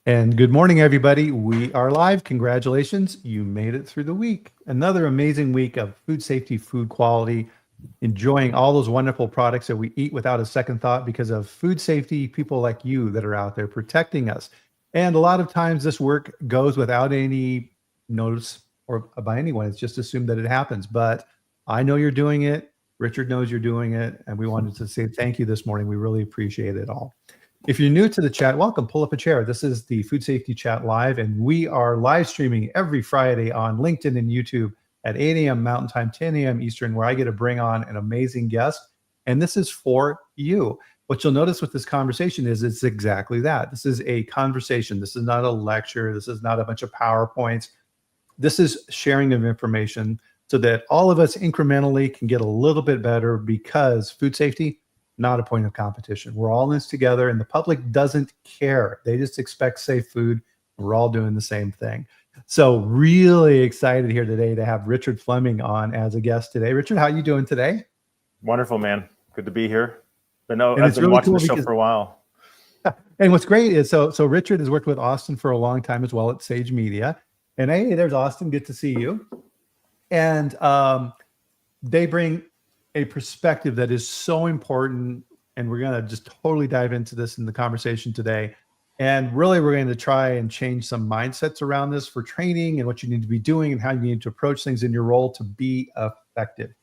And good morning, everybody. We are live. Congratulations. You made it through the week. Another amazing week of food safety, food quality, enjoying all those wonderful products that we eat without a second thought because of food safety, people like you that are out there protecting us. And a lot of times this work goes without any notice or by anyone. It's just assumed that it happens. But I know you're doing it. Richard knows you're doing it. And we wanted to say thank you this morning. We really appreciate it all. If you're new to the chat, welcome. Pull up a chair. This is the Food Safety Chat Live, and we are live streaming every Friday on LinkedIn and YouTube at 8 a.m. Mountain Time, 10 a.m. Eastern, where I get to bring on an amazing guest. And this is for you. What you'll notice with this conversation is it's exactly that. This is a conversation. This is not a lecture. This is not a bunch of PowerPoints. This is sharing of information so that all of us incrementally can get a little bit better because food safety, not a point of competition. We're all in this together and the public doesn't care. They just expect safe food. We're all doing the same thing. So really excited here today to have Richard Fleming on as a guest today. Richard, how are you doing today? Wonderful, man. Good to be here. I've been really watching the show for a while. And what's great is, so Richard has worked with Austin for a long time as well at Sage Media. And hey, there's Austin. Good to see you. And they bring a perspective that is so important, and we're going to just totally dive into this in the conversation today. And really, we're going to try and change some mindsets around this for training and what you need to be doing and how you need to approach things in your role to be effective.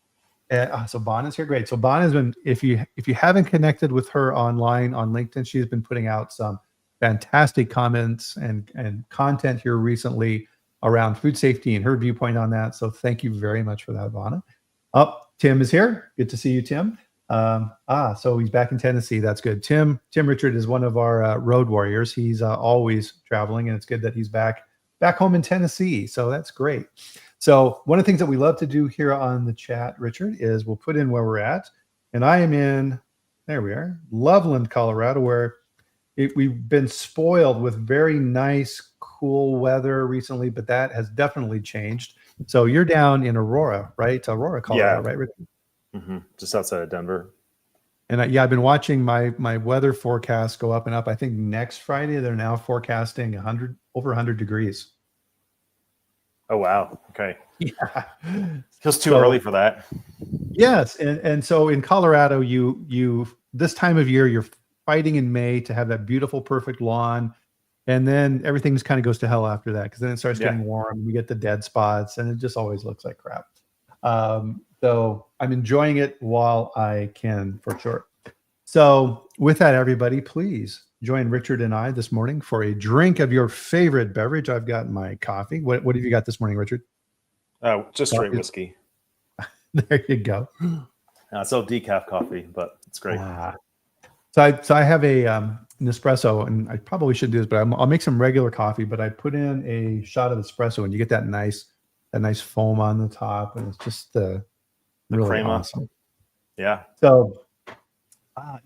So Bon is here. Great. So Bon has been, if you haven't connected with her online on LinkedIn, she's been putting out some fantastic comments and content here recently around food safety and her viewpoint on that. So thank you very much for that, Vonna. Tim is here. Good to see you, Tim. So he's back in Tennessee. That's good. Tim Richard is one of our road warriors. He's always traveling, and it's good that he's back home in Tennessee. So that's great. So one of the things that we love to do here on the chat, Richard, is we'll put in where we're at. And I am in, there we are, Loveland, Colorado, where we've been spoiled with very nice, cool weather recently, but that has definitely changed. So you're down in Aurora, right? Aurora, Colorado, right, Richard? Mm-hmm. Just outside of Denver. And I've been watching my weather forecast go up and up. I think next Friday they're now forecasting over 100 degrees. Oh wow! Okay. Yeah, Feels too early for that. Yes, and so in Colorado, you this time of year you're fighting in May to have that beautiful, perfect lawn. And then everything just kind of goes to hell after that because then it starts getting warm. You get the dead spots, and it just always looks like crap. So I'm enjoying it while I can, for sure. So with that, everybody, please join Richard and I this morning for a drink of your favorite beverage. I've got my coffee. What have you got this morning, Richard? Just straight whiskey. There you go. It's all decaf coffee, but it's great. So I have a Nespresso, and I probably should do this, but I'll make some regular coffee. But I put in a shot of espresso, and you get that nice foam on the top, and it's just really crema. Awesome. Yeah. So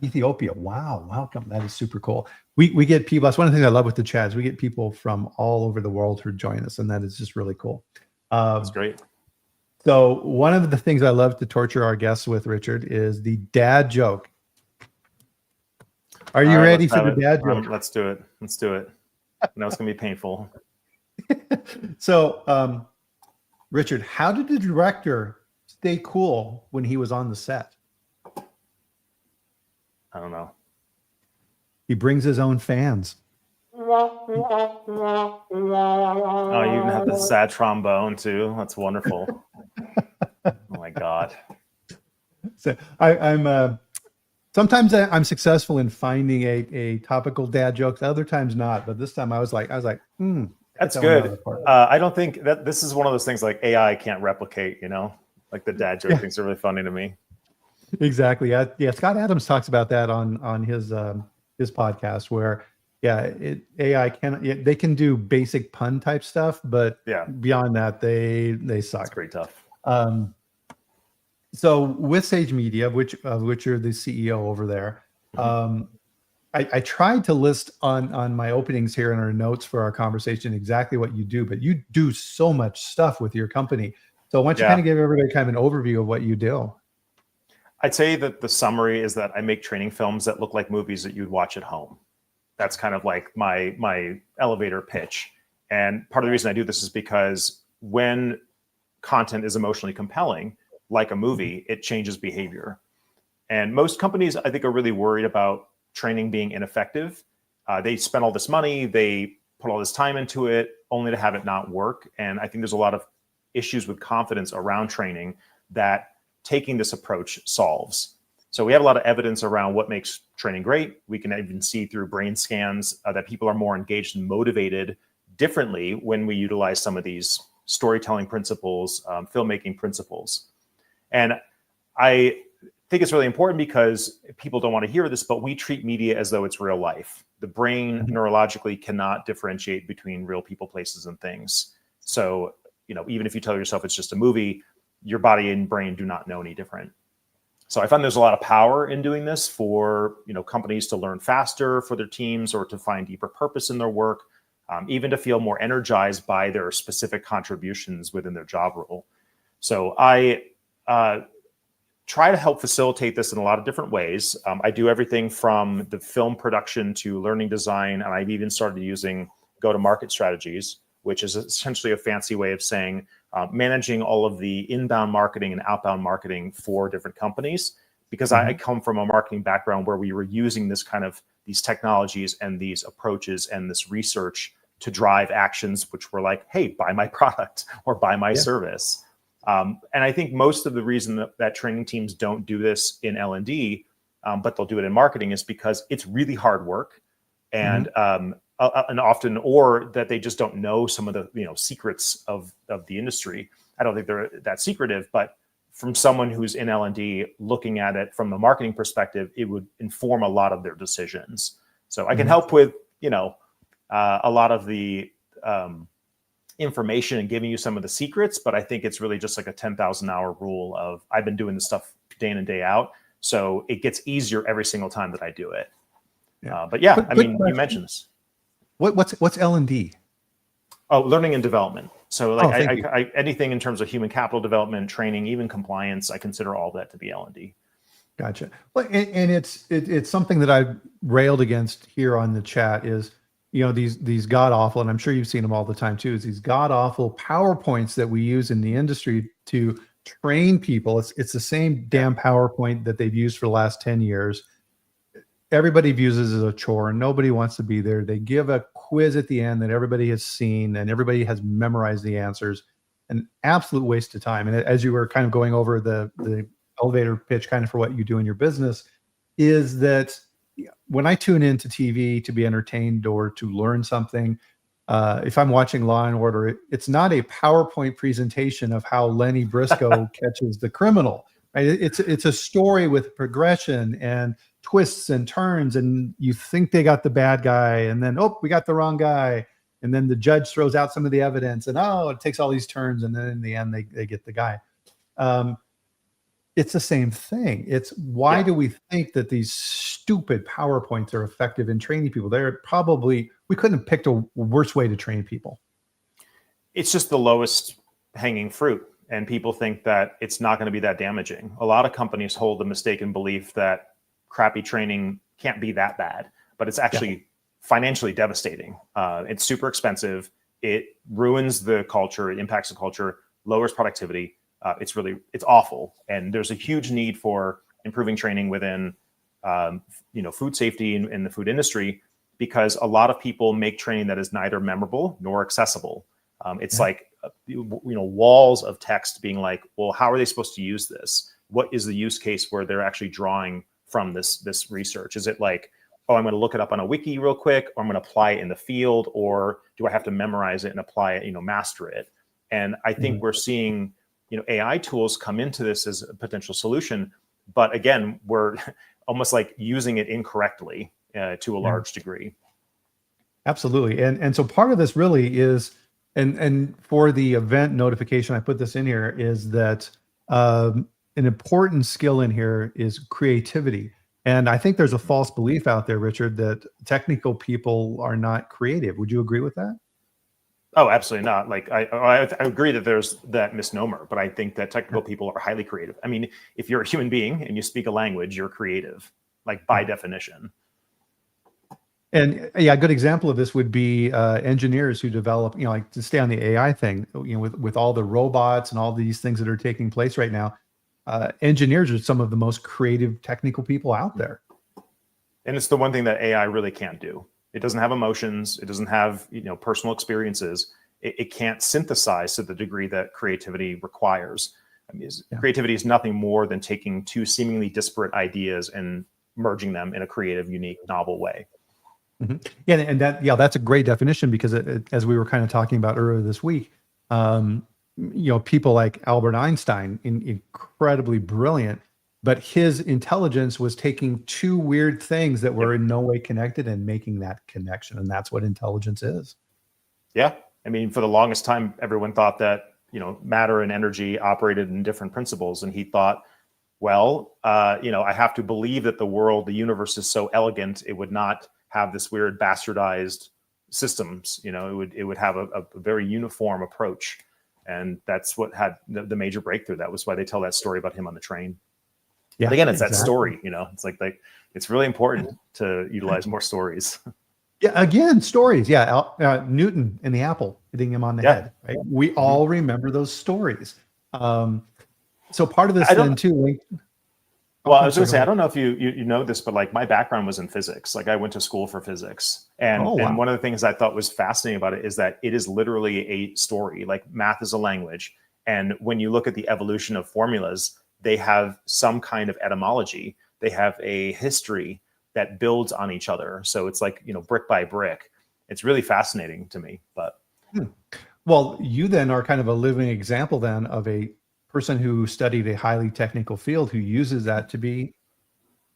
Ethiopia, wow, welcome. That is super cool. We get people. That's one of the things I love with the chat is we get people from all over the world who join us, and that is just really cool. That's great. So one of the things I love to torture our guests with, Richard, is the dad joke. Are you ready for the dad joke? Let's do it. No, it's going to be painful. So, Richard, how did the director stay cool when he was on the set? I don't know. He brings his own fans. Oh, you even have the sad trombone too. That's wonderful. Oh my God. So I'm sometimes I'm successful in finding a topical dad joke. Other times not, but this time I was like, that's good. I don't think that this is one of those things like AI can't replicate. Like the dad joke things are really funny to me. Exactly. Yeah. Scott Adams talks about that on his podcast where AI they can do basic pun type stuff, but beyond that they suck. It's pretty tough. So with Sage Media, which you're the CEO over there, I tried to list on my openings here in our notes for our conversation exactly what you do, but you do so much stuff with your company. So why don't you kind of give everybody kind of an overview of what you do? I'd say that the summary is that I make training films that look like movies that you'd watch at home. That's kind of like my elevator pitch. And part of the reason I do this is because when content is emotionally compelling, like a movie, it changes behavior. And most companies, I think, are really worried about training being ineffective. They spend all this money, they put all this time into it, only to have it not work. And I think there's a lot of issues with confidence around training that taking this approach solves. So we have a lot of evidence around what makes training great. We can even see through brain scans that people are more engaged and motivated differently when we utilize some of these storytelling principles, filmmaking principles. And I think it's really important because people don't want to hear this, but we treat media as though it's real life. The brain neurologically cannot differentiate between real people, places, and things. So, even if you tell yourself it's just a movie, your body and brain do not know any different. So I find there's a lot of power in doing this for, companies to learn faster for their teams or to find deeper purpose in their work, even to feel more energized by their specific contributions within their job role. So I try to help facilitate this in a lot of different ways. I do everything from the film production to learning design, and I've even started using go-to-market strategies, which is essentially a fancy way of saying managing all of the inbound marketing and outbound marketing for different companies. Because I come from a marketing background where we were using these technologies and these approaches and this research to drive actions, which were like, hey, buy my product or buy my service. And I think most of the reason that training teams don't do this in L&D, but they'll do it in marketing, is because it's really hard work, and often, or that they just don't know some of the secrets of the industry. I don't think they're that secretive, but from someone who's in L&D looking at it from a marketing perspective, it would inform a lot of their decisions. So I can help with a lot of the information and giving you some of the secrets, but I think it's really just like a 10,000 hour rule of I've been doing this stuff day in and day out. So it gets easier every single time that I do it. But you mentioned this. What's L&D? Oh, learning and development. So I anything in terms of human capital development, training, even compliance, I consider all that to be L&D. Gotcha. Well, and it's something that I've railed against here on the chat is, these god awful, and I'm sure you've seen them all the time too, is these god awful PowerPoints that we use in the industry to train people. It's the same damn PowerPoint that they've used for the last 10 years. Everybody views it as a chore and nobody wants to be there. They give a quiz at the end that everybody has seen and everybody has memorized the answers. An absolute waste of time. And as you were kind of going over the elevator pitch kind of for what you do in your business, is that when I tune into TV to be entertained or to learn something, if I'm watching Law and Order, it's not a PowerPoint presentation of how Lenny Briscoe catches the criminal. Right? It's a story with progression and twists and turns, and you think they got the bad guy, and then we got the wrong guy, and then the judge throws out some of the evidence, and it takes all these turns, and then in the end they get the guy. It's the same thing. It's why do we think that these stupid PowerPoints are effective in training people? We couldn't have picked a worse way to train people. It's just the lowest hanging fruit. And people think that it's not going to be that damaging. A lot of companies hold the mistaken belief that crappy training can't be that bad, but it's actually financially devastating. It's super expensive. It ruins the culture. It impacts the culture, lowers productivity. It's awful. And there's a huge need for improving training within, food safety in the food industry, because a lot of people make training that is neither memorable nor accessible. It's like, walls of text being like, well, how are they supposed to use this? What is the use case where they're actually drawing from this research? Is it like, I'm going to look it up on a wiki real quick, or I'm going to apply it in the field, or do I have to memorize it and apply it, master it? And I think we're seeing, AI tools come into this as a potential solution. But again, we're almost like using it incorrectly to a large degree. Absolutely. And so part of this really is, and for the event notification, I put this in here, is that an important skill in here is creativity. And I think there's a false belief out there, Richard, that technical people are not creative. Would you agree with that? Oh, absolutely not. Like I agree that there's that misnomer, but I think that technical people are highly creative. I mean, if you're a human being and you speak a language, you're creative, like by definition. And yeah, a good example of this would be engineers who develop, like to stay on the AI thing, with all the robots and all these things that are taking place right now. Engineers are some of the most creative technical people out there. And it's the one thing that AI really can't do. It doesn't have emotions. It doesn't have, personal experiences. It can't synthesize to the degree that creativity requires. I mean, creativity is nothing more than taking two seemingly disparate ideas and merging them in a creative, unique, novel way. Mm-hmm. Yeah, and that's a great definition, because as we were kind of talking about earlier this week, people like Albert Einstein, incredibly brilliant, but his intelligence was taking two weird things that were in no way connected and making that connection, and that's what intelligence is. Yeah, I mean, for the longest time, everyone thought that matter and energy operated in different principles, and he thought, well, I have to believe that the universe is so elegant, it would not have this weird bastardized systems. It would have a very uniform approach, and that's what had the major breakthrough. That was why they tell that story about him on the train. Yeah, but again, it's exactly that story. It's like it's really important to utilize more stories. Yeah, again, stories. Yeah, Newton and the apple hitting him on the head. Right? We all remember those stories. So part of this then too. Well, I was going to say, I don't know if you know this, but like my background was in physics. Like I went to school for physics, and one of the things I thought was fascinating about it is that it is literally a story. Like math is a language, and when you look at the evolution of formulas, they have some kind of etymology. They have a history that builds on each other. So it's like brick by brick. It's really fascinating to me. But well, you then are kind of a living example then of a person who studied a highly technical field who uses that to be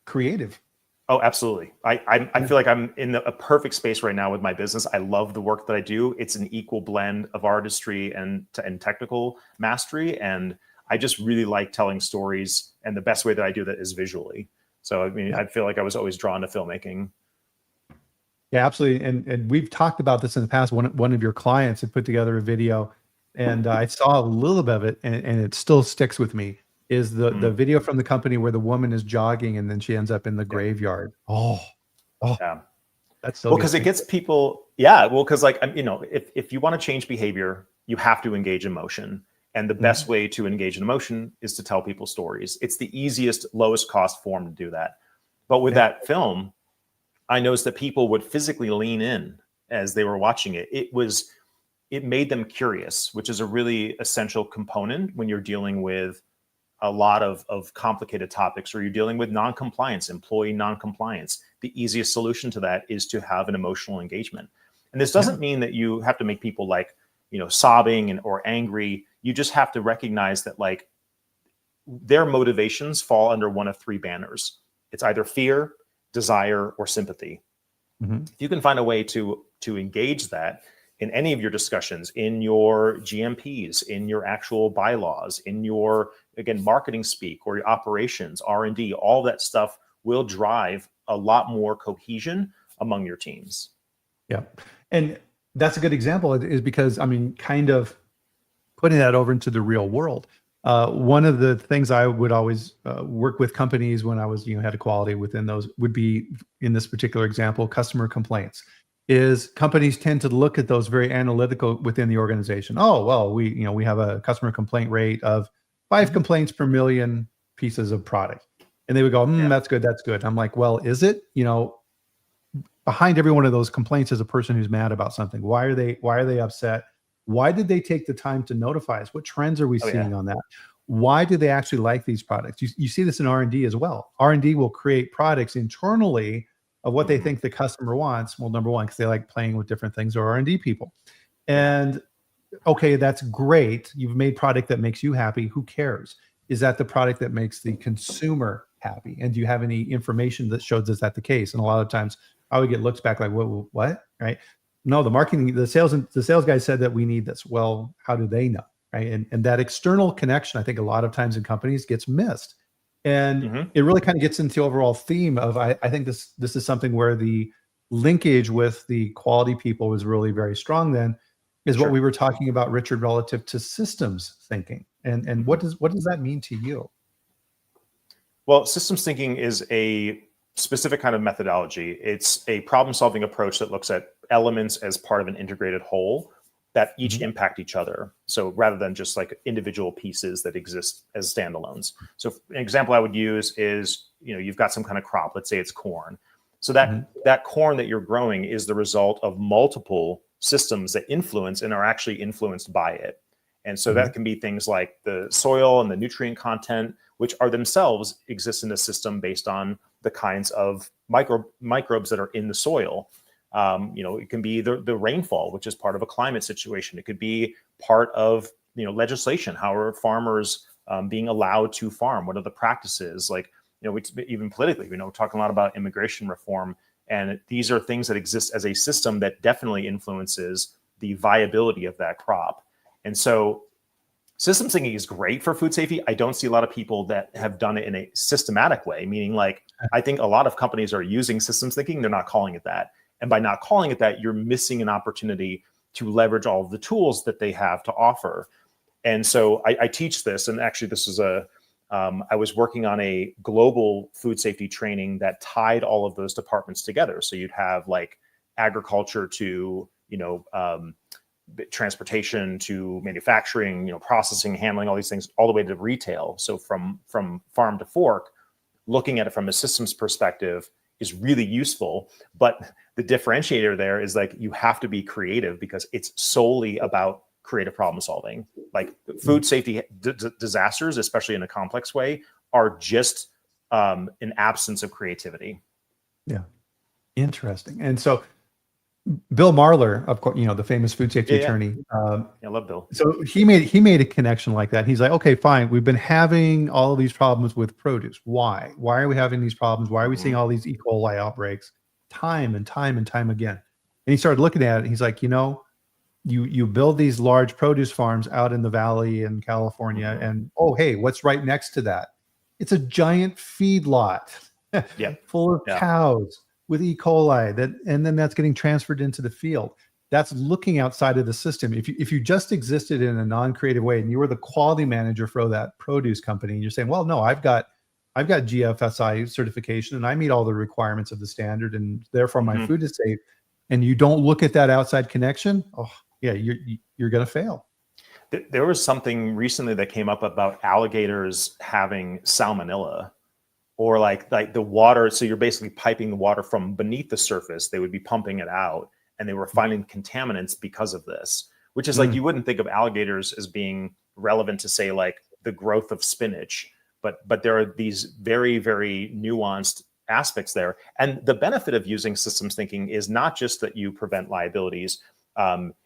creative. Oh, absolutely. I feel like I'm in a perfect space right now with my business. I love the work that I do. It's an equal blend of artistry and technical mastery. And I just really like telling stories. And the best way that I do that is visually. So, I mean, I feel like I was always drawn to filmmaking. Yeah, absolutely. And we've talked about this in the past. One of your clients had put together a video, and I saw a little bit of it, and it still sticks with me, is the video from the company where the woman is jogging and then she ends up in the graveyard. Oh, yeah. That's so because it gets people. Yeah. Well, because like, if you want to change behavior, you have to engage emotion. And the best way to engage in emotion is to tell people stories. It's the easiest, lowest cost form to do that. But with that film, I noticed that people would physically lean in as they were watching it. It made them curious, which is a really essential component when you're dealing with a lot of complicated topics, or you're dealing with non-compliance, employee non-compliance. The easiest solution to that is to have an emotional engagement. And this doesn't mean that you have to make people like, sobbing or angry. You just have to recognize that like their motivations fall under one of three banners. It's either fear, desire, or sympathy. If you can find a way to engage that in any of your discussions, in your GMPs, in your actual bylaws, in your, again, marketing speak or your operations, R&D, all that stuff will drive a lot more cohesion among your teams. Yeah. And that's a good example, is because, kind of putting that over into the real world. One of the things I would always work with companies when I was, head of quality within those would be, in this particular example, customer complaints. Is companies tend to look at those very analytical within the organization. Oh, well, we have a customer complaint rate of 5 complaints per million pieces of product. And they would go, that's good, that's good. I'm like, well, is it? Behind every one of those complaints is a person who's mad about something. Why are they upset? Why did they take the time to notify us? What trends are we seeing on that? Why do they actually like these products? You see this in R&D as well. R&D will create products internally of what they think the customer wants. Well, number one, because they like playing with different things, or R&D people. And okay, that's great. You've made product that makes you happy. Who cares? Is that the product that makes the consumer happy? And do you have any information that shows is that the case? And a lot of times I would get looks back like, what? Right? No, the sales guy said that we need this. Well, how do they know? Right. And that external connection, I think a lot of times in companies gets missed. And it really kind of gets into the overall theme of, I think this is something where the linkage with the quality people was really very strong then, is what we were talking about, Richard, relative to systems thinking. And what does that mean to you? Well, systems thinking is a specific kind of methodology. It's a problem-solving approach that looks at elements as part of an integrated whole that each impact each other. So rather than just like individual pieces that exist as standalones. So an example I would use is, you've got some kind of crop, let's say it's corn. So that corn that you're growing is the result of multiple systems that influence and are actually influenced by it. And so that can be things like the soil and the nutrient content, which are themselves exist in the system based on the kinds of microbes that are in the soil. It can be the rainfall, which is part of a climate situation. It could be part of legislation. How are farmers being allowed to farm? What are the practices? Like, even politically, we're talking a lot about immigration reform, and these are things that exist as a system that definitely influences the viability of that crop. And so systems thinking is great for food safety. I don't see a lot of people that have done it in a systematic way, meaning like, I think a lot of companies are using systems thinking, they're not calling it that. And by not calling it that, you're missing an opportunity to leverage all of the tools that they have to offer. And so I teach this, and actually this is I was working on a global food safety training that tied all of those departments together. So you'd have like agriculture to, transportation to manufacturing, processing, handling, all these things, all the way to retail. So from farm to fork, looking at it from a systems perspective is really useful. But the differentiator there is like, you have to be creative because it's solely about creative problem solving. Like food safety disasters, especially in a complex way, are just an absence of creativity. Yeah. Interesting. And so Bill Marler, of course, the famous food safety attorney. I love Bill. So he made a connection like that. He's like, okay, fine. We've been having all of these problems with produce. Why? Why are we having these problems? Why are we seeing all these E. coli outbreaks time and time and time again? And he started looking at it. He's like, you build these large produce farms out in the valley in California, and hey, what's right next to that? It's a giant feedlot full of cows with E. coli and then that's getting transferred into the field. That's looking outside of the system. If you just existed in a non-creative way and you were the quality manager for that produce company, and you're saying, well, no, I've got GFSI certification and I meet all the requirements of the standard, and therefore my food is safe. And you don't look at that outside connection, you're going to fail. There was something recently that came up about alligators having salmonella, or like the water. So you're basically piping the water from beneath the surface. They would be pumping it out, and they were finding contaminants because of this, which is like, you wouldn't think of alligators as being relevant to say like the growth of spinach, but there are these very, very nuanced aspects there. And the benefit of using systems thinking is not just that you prevent liabilities.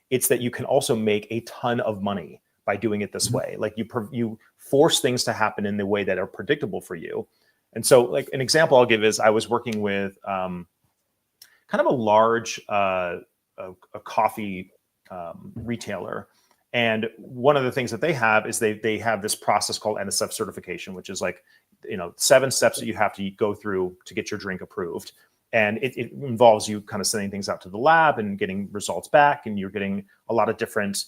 It's that you can also make a ton of money by doing it this way. Like you force things to happen in the way that are predictable for you. And so like an example I'll give is I was working with kind of a large a coffee retailer. And one of the things that they have is they have this process called NSF certification, which is like, 7 steps that you have to go through to get your drink approved. And it involves you kind of sending things out to the lab and getting results back. And you're getting a lot of different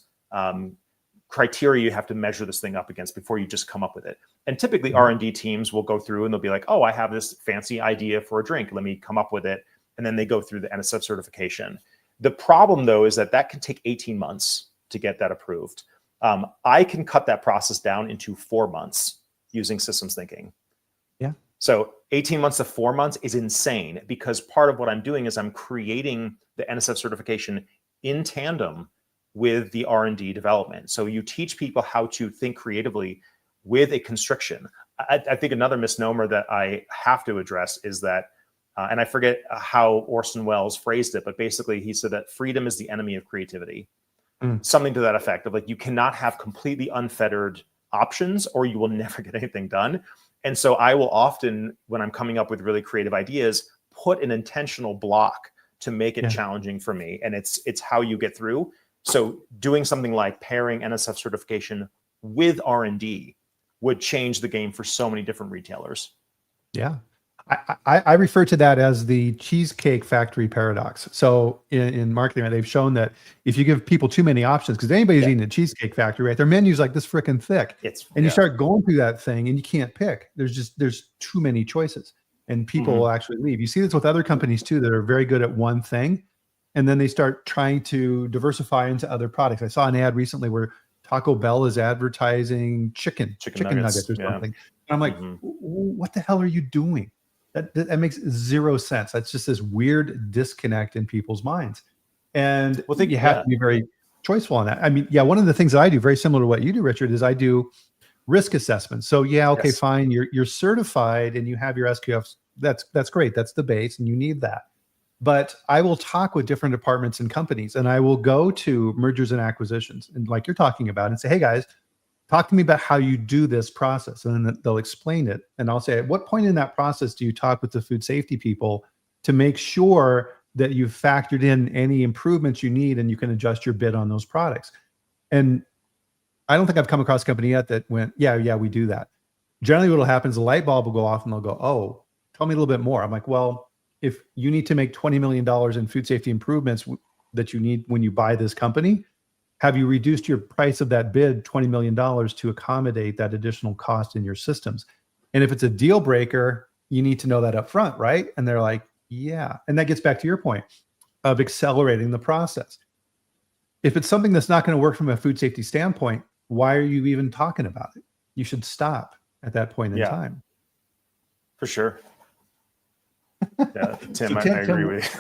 criteria you have to measure this thing up against before you just come up with it. And typically R&D teams will go through and they'll be like, I have this fancy idea for a drink. Let me come up with it. And then they go through the NSF certification. The problem though, is that can take 18 months to get that approved. I can cut that process down into 4 months using systems thinking. Yeah. So 18 months to 4 months is insane, because part of what I'm doing is I'm creating the NSF certification in tandem with the R&D development. So you teach people how to think creatively with a constriction. I think another misnomer that I have to address is that, and I forget how Orson Welles phrased it, but basically he said that freedom is the enemy of creativity. Something to that effect of like, you cannot have completely unfettered options or you will never get anything done. And so I will often, when I'm coming up with really creative ideas, put an intentional block to make it challenging for me. And it's how you get through. So doing something like pairing NSF certification with R&D would change the game for so many different retailers. Yeah. I refer to that as the Cheesecake Factory paradox. So in marketing, they've shown that if you give people too many options, because anybody's eating a Cheesecake Factory, right? Their menu's like this freaking thick. And you start going through that thing and you can't pick. There's too many choices. and people will actually leave. You see this with other companies too that are very good at one thing, and then they start trying to diversify into other products. I saw an ad recently where Taco Bell is advertising chicken nuggets or something. And I'm like, what the hell are you doing? That makes zero sense. That's just this weird disconnect in people's minds. And you have to be very choiceful on that. I mean, one of the things that I do, very similar to what you do, Richard, is I do risk assessment. So fine, you're certified and you have your SQFs. That's great. That's the base, and you need that. But I will talk with different departments and companies, and I will go to mergers and acquisitions, and like you're talking about, and say, hey guys, talk to me about how you do this process. And then they'll explain it. And I'll say, at what point in that process do you talk with the food safety people to make sure that you've factored in any improvements you need and you can adjust your bid on those products? And I don't think I've come across a company yet that went, yeah, we do that. Generally what will happen is the light bulb will go off and they'll go, oh, tell me a little bit more. I'm like, well, if you need to make $20 million in food safety improvements that you need when you buy this company, have you reduced your price of that bid $20 million to accommodate that additional cost in your systems? And if it's a deal breaker, you need to know that up front, right? And they're like, yeah. And that gets back to your point of accelerating the process. If it's something that's not going to work from a food safety standpoint, why are you even talking about it? You should stop at that point in time. For sure. Yeah, Tim, I agree with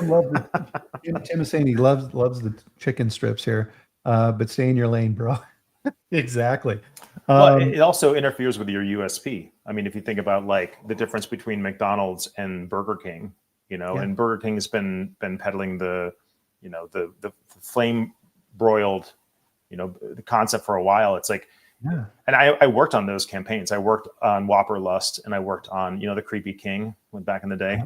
you. Tim is saying he loves the chicken strips here, but stay in your lane, bro. Exactly. Well, it also interferes with your USP. I mean, if you think about like the difference between McDonald's and Burger King, and Burger King has been peddling the flame broiled, the concept for a while. It's like, and I worked on those campaigns. I worked on Whopper Lust, and I worked on the Creepy King back in the day.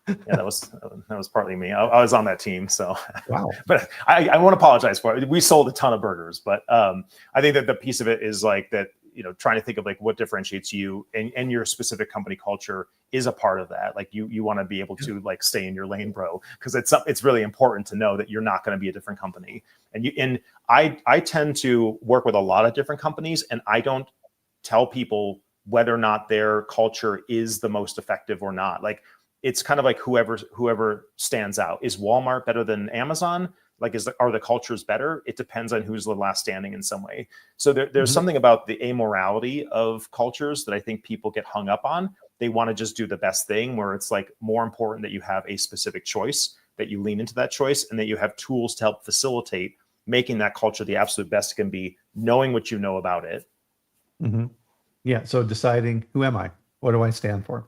Yeah, that was partly me. I was on that team, so wow. But I won't apologize for it. We sold a ton of burgers, but I think that the piece of it is like that. Trying to think of like what differentiates you and your specific company culture is a part of that. Like you want to be able to like stay in your lane, bro, because it's really important to know that you're not going to be a different company. And I tend to work with a lot of different companies, and I don't tell people whether or not their culture is the most effective or not. Like it's kind of like whoever stands out. Is Walmart better than Amazon? Like, are the cultures better? It depends on who's the last standing in some way. So there's something about the amorality of cultures that I think people get hung up on. They want to just do the best thing, where it's like more important that you have a specific choice, that you lean into that choice, and that you have tools to help facilitate making that culture the absolute best it can be, knowing what you know about it. Yeah. So deciding, who am I? What do I stand for?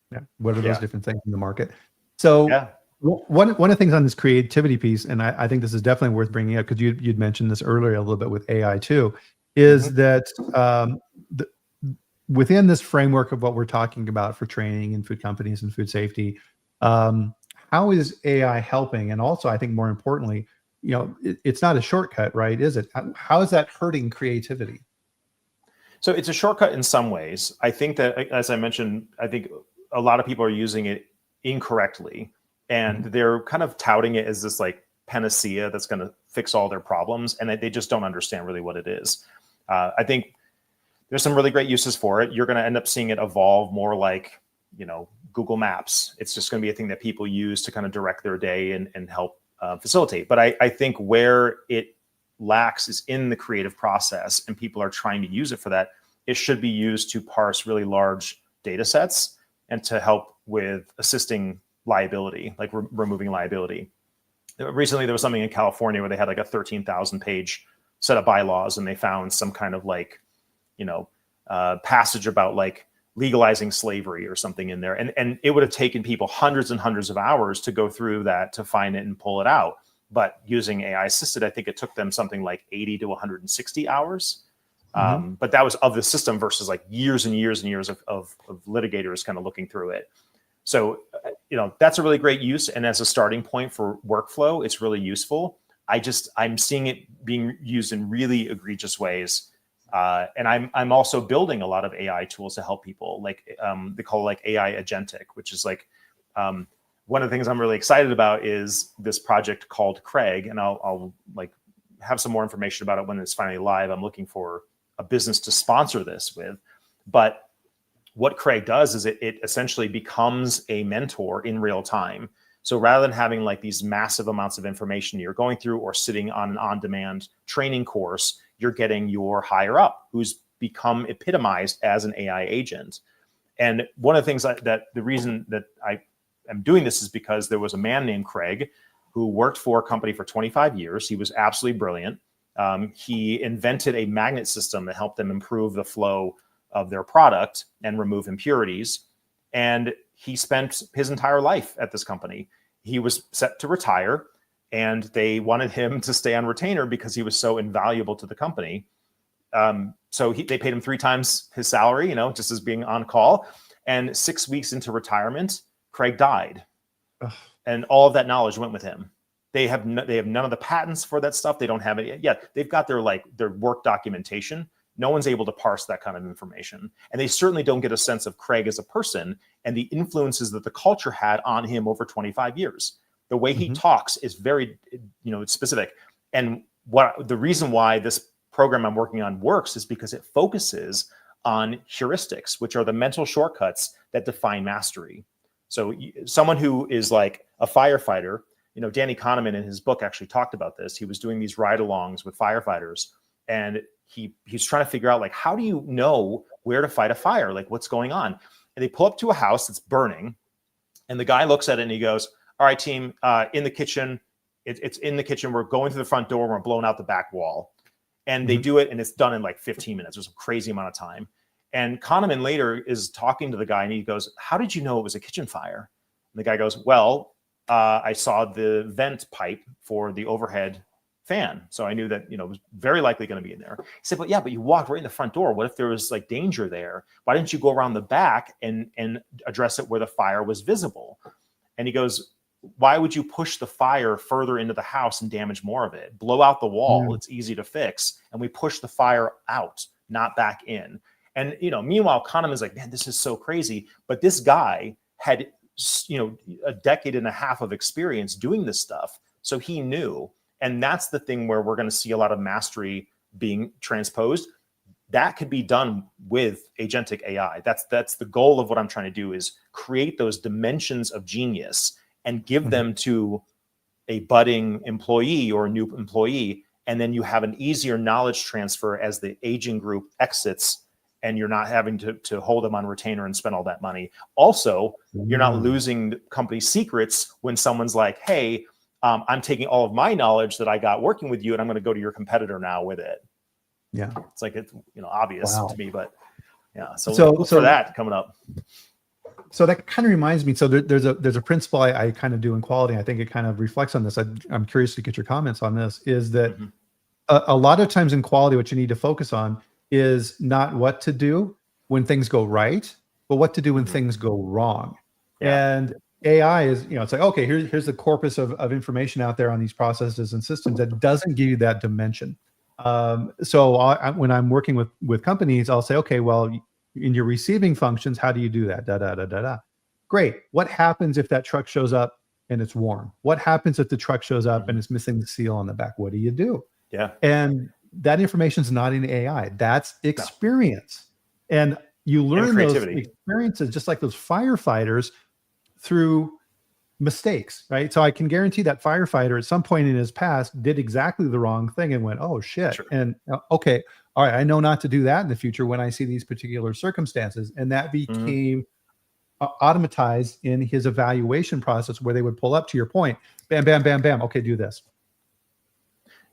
Yeah. What are those different things in the market? So one of the things on this creativity piece, and I think this is definitely worth bringing up because you'd mentioned this earlier a little bit with AI too, is that within this framework of what we're talking about for training in food companies and food safety, how is AI helping? And also, I think more importantly, it's not a shortcut, right? Is it? How is that hurting creativity? So it's a shortcut in some ways. I think that, as I mentioned, I think a lot of people are using it incorrectly. And they're kind of touting it as this like panacea that's going to fix all their problems. And they just don't understand really what it is. I think there's some really great uses for it. You're going to end up seeing it evolve more like, Google Maps. It's just going to be a thing that people use to kind of direct their day and help facilitate. But I think where it lacks is in the creative process, and people are trying to use it for that. It should be used to parse really large data sets and to help with assisting liability, like removing liability. Recently, there was something in California where they had like a 13,000 page set of bylaws, and they found some kind of like, passage about like legalizing slavery or something in there. And it would have taken people hundreds and hundreds of hours to go through that to find it and pull it out. But using AI assisted, I think it took them something like 80 to 160 hours. But that was of the system versus like years and years and years of litigators kind of looking through it. So, that's a really great use. And as a starting point for workflow, it's really useful. I'm seeing it being used in really egregious ways. And I'm also building a lot of AI tools to help people, like they call it like AI agentic, which is like one of the things I'm really excited about is this project called Craig. And I'll like have some more information about it when it's finally live. I'm looking for a business to sponsor this with. But what Craig does is it essentially becomes a mentor in real time. So rather than having like these massive amounts of information you're going through or sitting on an on-demand training course, you're getting your higher up who's become epitomized as an AI agent. And one of the things that the reason that I am doing this is because there was a man named Craig who worked for a company for 25 years. He was absolutely brilliant. He invented a magnet system that helped them improve the flow of their product and remove impurities. And he spent his entire life at this company. He was set to retire, and they wanted him to stay on retainer because he was so invaluable to the company. So they paid him 3 times his salary, just as being on call. And 6 weeks into retirement, Craig died. Ugh. And all of that knowledge went with him. They have none of the patents for that stuff. They don't have it yet. They've got their work documentation. No one's able to parse that kind of information. And they certainly don't get a sense of Craig as a person and the influences that the culture had on him over 25 years. The way he talks is very, specific. And the reason why this program I'm working on works is because it focuses on heuristics, which are the mental shortcuts that define mastery. So someone who is like a firefighter, Danny Kahneman in his book actually talked about this. He was doing these ride-alongs with firefighters, and he's trying to figure out, like, how do you know where to fight a fire? Like, what's going on? And they pull up to a house that's burning, and the guy looks at it and he goes, all right, team, in the kitchen, it's in the kitchen. We're going through the front door. We're blowing out the back wall. And they do it, and it's done in like 15 minutes. There's a crazy amount of time. And Kahneman later is talking to the guy, and he goes, how did you know it was a kitchen fire? And the guy goes, well, I saw the vent pipe for the overhead fan. So I knew that, it was very likely going to be in there. He said, but you walked right in the front door. What if there was like danger there? Why didn't you go around the back and address it where the fire was visible? And he goes, why would you push the fire further into the house and damage more of it? Blow out the wall. It's easy to fix. And we push the fire out, not back in. And, meanwhile, Kahneman's like, man, this is so crazy. But this guy had, a decade and a half of experience doing this stuff. So he knew. And that's the thing where we're going to see a lot of mastery being transposed. That could be done with agentic AI. That's the goal of what I'm trying to do, is create those dimensions of genius and give them to a budding employee or a new employee. And then you have an easier knowledge transfer as the aging group exits, and you're not having to hold them on retainer and spend all that money. Also, you're not losing the company's secrets when someone's like, hey, I'm taking all of my knowledge that I got working with you, and I'm going to go to your competitor now with it. Yeah. It's like, it's obvious to me, but yeah. So look so for that coming up. So that kind of reminds me. So there's a principle I kind of do in quality. I think it kind of reflects on this. I'm curious to get your comments on this. Is that a lot of times in quality, what you need to focus on is not what to do when things go right, but what to do when things go wrong. Yeah. And AI is, it's like, okay, here's the corpus of information out there on these processes and systems that doesn't give you that dimension. So when I'm working with companies, I'll say, okay, well, in your receiving functions, how do you do that? Da, da, da, da, da. Great. What happens if that truck shows up and it's warm? What happens if the truck shows up and it's missing the seal on the back? What do you do? Yeah. And that information is not in AI. That's experience. No. And you learn those experiences, just like those firefighters, through mistakes, right? So I can guarantee that firefighter at some point in his past did exactly the wrong thing and went, oh shit. Sure. And okay, all right, I know not to do that in the future when I see these particular circumstances. And that became automatized in his evaluation process, where they would pull up, to your point, bam, bam, bam, bam. Okay, do this.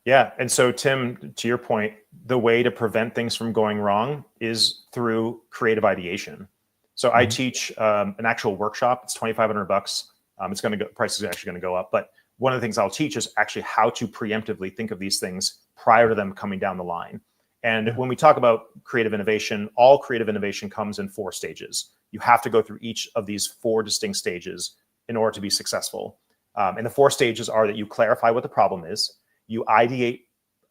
Yeah. And so, Tim, to your point, the way to prevent things from going wrong is through creative ideation. So I teach an actual workshop. It's $2,500. It's going to go, price is actually going to go up. But one of the things I'll teach is actually how to preemptively think of these things prior to them coming down the line. And when we talk about creative innovation, all creative innovation comes in 4 stages. You have to go through each of these 4 distinct stages in order to be successful. And the 4 stages are that you clarify what the problem is, you ideate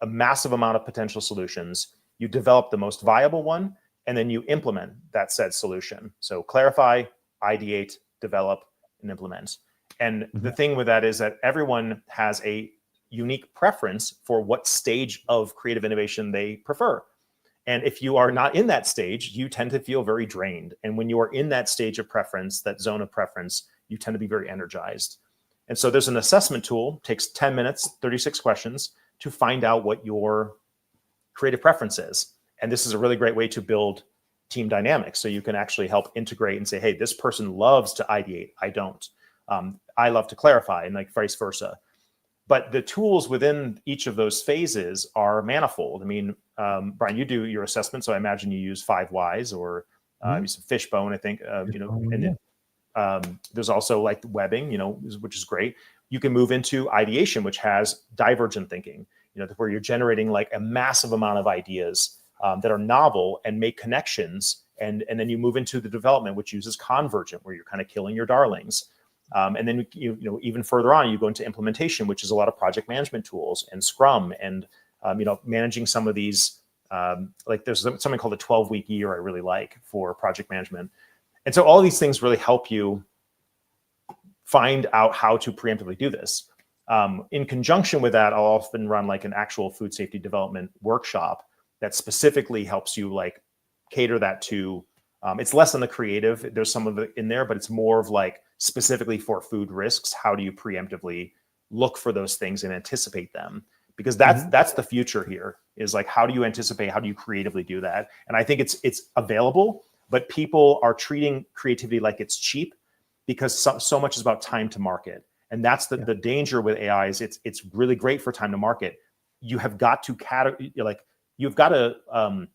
a massive amount of potential solutions, you develop the most viable one, and then you implement that said solution. So clarify, ideate, develop, and implement. And the thing with that is that everyone has a unique preference for what stage of creative innovation they prefer. And if you are not in that stage, you tend to feel very drained. And when you are in that stage of preference, that zone of preference, you tend to be very energized. And so there's an assessment tool, takes 10 minutes, 36 questions to find out what your creative preference is. And this is a really great way to build team dynamics. So you can actually help integrate and say, hey, this person loves to ideate. I don't. I love to clarify, and like vice versa. But the tools within each of those phases are manifold. I mean, Bryan, you do your assessment, so I imagine you use 5 whys or use Fishbone, I think, there's also like webbing, which is great. You can move into ideation, which has divergent thinking, where you're generating like a massive amount of ideas that are novel and make connections. And then you move into the development, which uses convergent, where you're kind of killing your darlings. And then even further on, you go into implementation, which is a lot of project management tools and Scrum and managing some of these. Like there's something called a 12-week year I really like for project management. And so all these things really help you find out how to preemptively do this. In conjunction with that, I'll often run like an actual food safety development workshop that specifically helps you like cater that to, it's less on the creative. There's some of it in there, but it's more of like specifically for food risks. How do you preemptively look for those things and anticipate them? Because that's the future here, is like, how do you anticipate? How do you creatively do that? And I think it's available, but people are treating creativity like it's cheap because so much is about time to market. And that's the danger with AI is it's really great for time to market. You have got to you've got to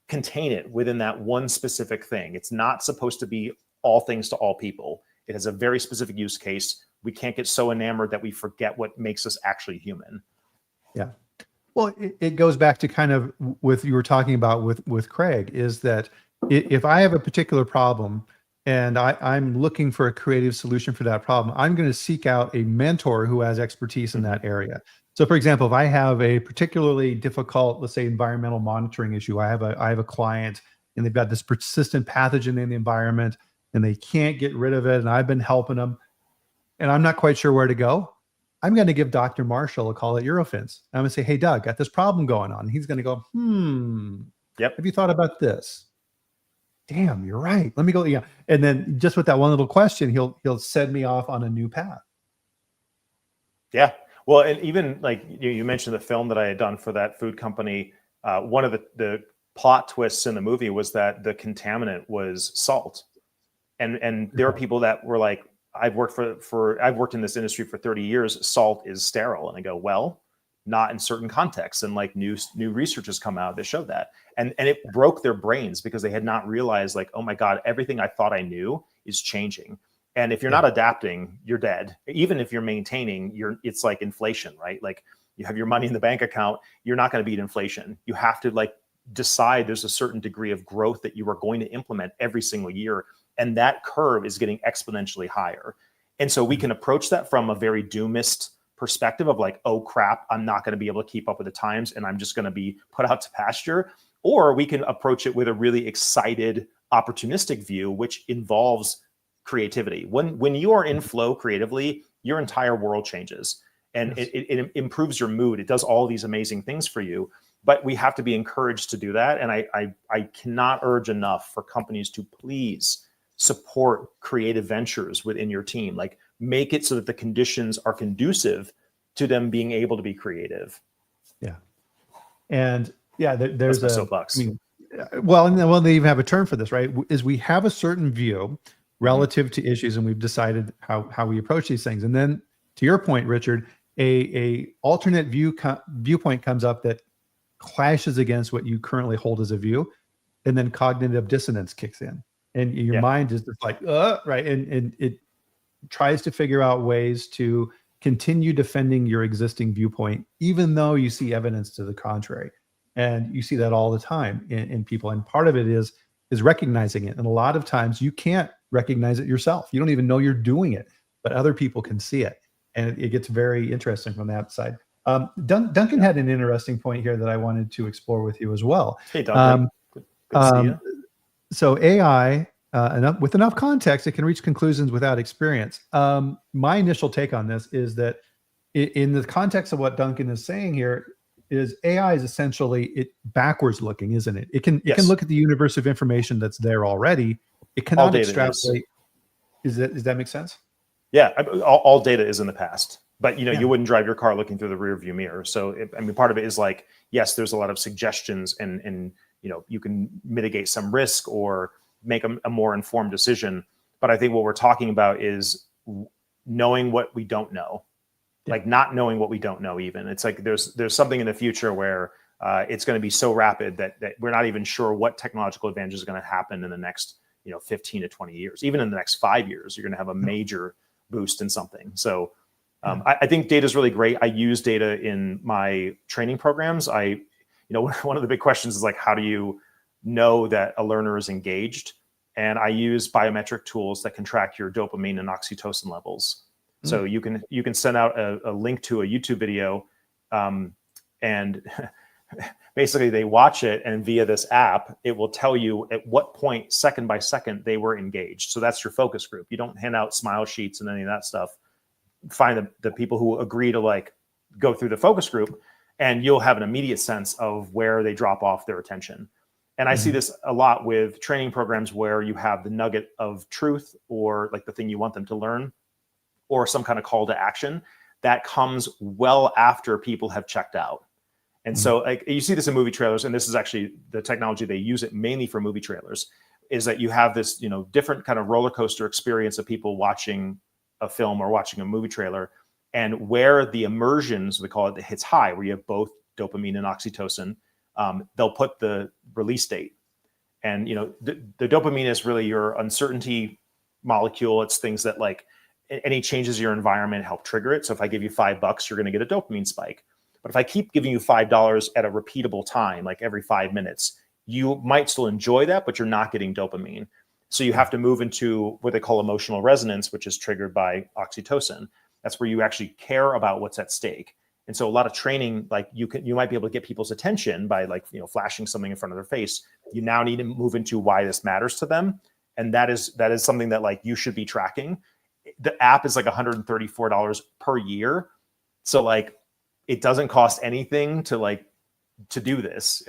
contain it within that one specific thing. It's not supposed to be all things to all people. It has a very specific use case. We can't get so enamored that we forget what makes us actually human. Yeah. Well, it goes back to kind of with you were talking about with Craig, is that if I have a particular problem and I'm looking for a creative solution for that problem, I'm going to seek out a mentor who has expertise in that area. So for example, if I have a particularly difficult, let's say, environmental monitoring issue, I have a client and they've got this persistent pathogen in the environment and they can't get rid of it. And I've been helping them and I'm not quite sure where to go. I'm going to give Dr. Marshall a call at Eurofins. I'm going to say, hey, Doug, got this problem going on. And he's going to go, Yep. Have you thought about this? Damn, you're right. Let me go. Yeah. And then just with that one little question, he'll send me off on a new path. Yeah. Well, and even like you mentioned the film that I had done for that food company. One of the plot twists in the movie was that the contaminant was salt. And there are people that were like, I've worked in this industry for 30 years. Salt is sterile. And I go, well, not in certain contexts. And like new research has come out that showed that. And it broke their brains because they had not realized like, oh my God, everything I thought I knew is changing. And if you're not adapting, you're dead. Even if you're maintaining, it's like inflation, right? Like you have your money in the bank account, you're not going to beat inflation. You have to like decide there's a certain degree of growth that you are going to implement every single year. And that curve is getting exponentially higher. And so we can approach that from a very doomist perspective of like, oh crap, I'm not going to be able to keep up with the times and I'm just going to be put out to pasture. Or we can approach it with a really excited, opportunistic view, which involves creativity. When you are in flow creatively, your entire world changes and it improves your mood. It does all these amazing things for you, but we have to be encouraged to do that. And I cannot urge enough for companies to please support creative ventures within your team. Like make it so that the conditions are conducive to them being able to be creative. Yeah. And yeah, there's a soapbox. I mean, well, they even have a term for this, right? Is we have a certain view relative to issues and we've decided how we approach these things. And then to your point, Richard, a alternate viewpoint comes up that clashes against what you currently hold as a view. And then cognitive dissonance kicks in. And your mind is just like, right. And it tries to figure out ways to continue defending your existing viewpoint, even though you see evidence to the contrary. And you see that all the time in people. And part of it is recognizing it. And a lot of times you can't recognize it yourself. You don't even know you're doing it, but other people can see it. And it gets very interesting from that side. Duncan had an interesting point here that I wanted to explore with you as well. Hey, Duncan. Good to see you. So AI, with enough context, it can reach conclusions without experience. My initial take on this is that in the context of what Duncan is saying here, is AI is essentially it backwards looking, isn't it? It can Yes. look at the universe of information that's there already. It All cannot data extrapolate. Does that make sense? Yeah, all data is in the past, but Yeah. you wouldn't drive your car looking through the rear view mirror. So part of it is like, yes, there's a lot of suggestions, and you can mitigate some risk or make a more informed decision. But I think what we're talking about is knowing what we don't know, like not knowing what we don't know. Even it's like there's something in the future where it's going to be so rapid that we're not even sure what technological advantage is going to happen in the next 15 to 20 years. Even in the next 5 years, you're going to have a major boost in something. So I think data is really great. I use data in my training programs. One of the big questions is like, how do you know that a learner is engaged? And I use biometric tools that can track your dopamine and oxytocin levels. So you can send out a link to a YouTube video, and basically they watch it, and via this app, it will tell you at what point, second by second, they were engaged. So that's your focus group. You don't hand out smile sheets and any of that stuff. Find the people who agree to like go through the focus group, and you'll have an immediate sense of where they drop off their attention. And I see this a lot with training programs where you have the nugget of truth, or like the thing you want them to learn, or some kind of call to action that comes well after people have checked out. And so like you see this in movie trailers, and this is actually the technology they use it mainly for movie trailers, is that you have this, different kind of roller coaster experience of people watching a film or watching a movie trailer, and where the immersions, we call it, hits high, where you have both dopamine and oxytocin, they'll put the release date. And, the dopamine is really your uncertainty molecule. It's things that like any changes in your environment help trigger it. So if I give you $5, you're going to get a dopamine spike. But if I keep giving you $5 at a repeatable time, like every 5 minutes, you might still enjoy that, but you're not getting dopamine. So you have to move into what they call emotional resonance, which is triggered by oxytocin. That's where you actually care about what's at stake. And so a lot of training, like you might be able to get people's attention by like, flashing something in front of their face. You now need to move into why this matters to them. And that is something that like you should be tracking. The app is like $134 per year. So like, it doesn't cost anything to do this,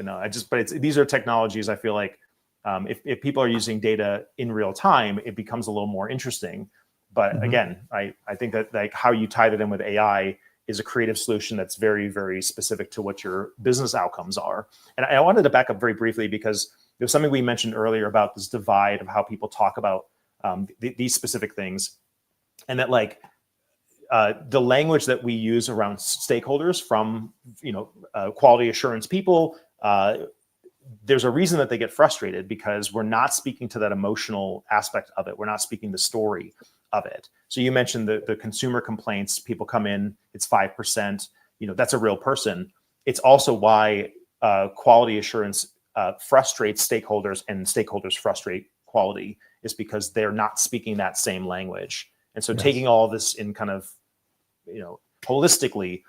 but these are technologies I feel like if people are using data in real time, it becomes a little more interesting. But again, I think that like how you tie it in with AI is a creative solution that's very, very specific to what your business outcomes are. And I wanted to back up very briefly because there's something we mentioned earlier about this divide of how people talk about these specific things, and that like the language that we use around stakeholders from, quality assurance people, there's a reason that they get frustrated because we're not speaking to that emotional aspect of it. We're not speaking the story of it. So you mentioned the consumer complaints, people come in, it's 5%, that's a real person. It's also why quality assurance frustrates stakeholders, and stakeholders frustrate quality, is because they're not speaking that same language. And so taking all of this in kind of, holistically,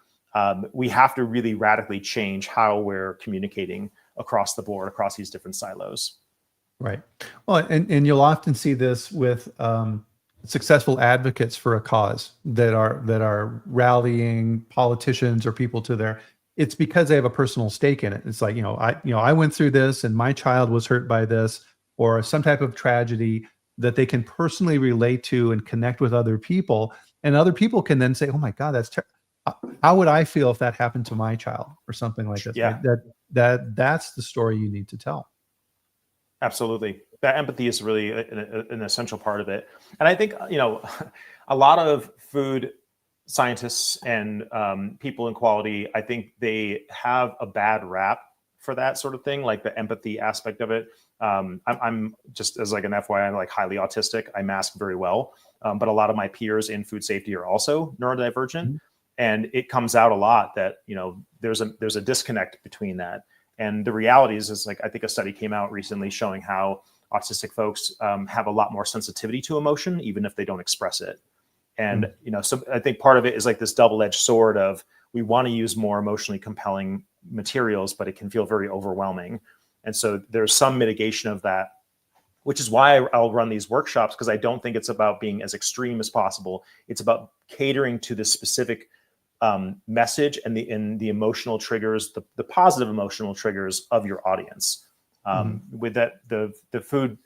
we have to really radically change how we're communicating across the board, across these different silos. Right. Well, and you'll often see this with successful advocates for a cause that are rallying politicians or people to their. It's because they have a personal stake in it. It's like, I went through this and my child was hurt by this, or some type of tragedy that they can personally relate to and connect with other people. And other people can then say, oh my God, how would I feel if that happened to my child, or something like this? Yeah. Right? That's the story you need to tell. Absolutely. That empathy is really an essential part of it. And I think, a lot of food scientists and people in quality, I think they have a bad rap for that sort of thing, like the empathy aspect of it. I'm just, as like an FYI, I'm like highly autistic. I mask very well. But a lot of my peers in food safety are also neurodivergent. And it comes out a lot that, there's a disconnect between that. And the reality is like, I think a study came out recently showing how autistic folks have a lot more sensitivity to emotion, even if they don't express it. And, so I think part of it is like this double-edged sword of, we want to use more emotionally compelling materials, but it can feel very overwhelming. And so there's some mitigation of that, which is why I'll run these workshops, because I don't think it's about being as extreme as possible. It's about catering to the specific message and the emotional triggers, the positive emotional triggers of your audience. With that, the food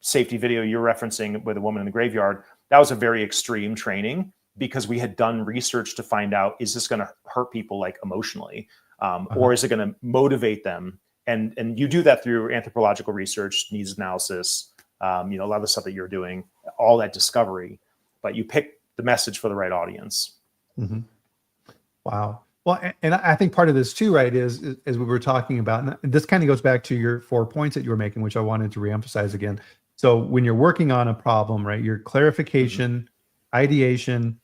safety video you're referencing with a woman in the graveyard, that was a very extreme training because we had done research to find out, is this going to hurt people like emotionally, or is it going to motivate them? And you do that through anthropological research, needs analysis, a lot of the stuff that you're doing, all that discovery, but you pick the message for the right audience. Wow. Well, and I think part of this too, right, is as we were talking about, and this kind of goes back to your 4 points that you were making, which I wanted to reemphasize again. So when you're working on a problem, right, your clarification, ideation,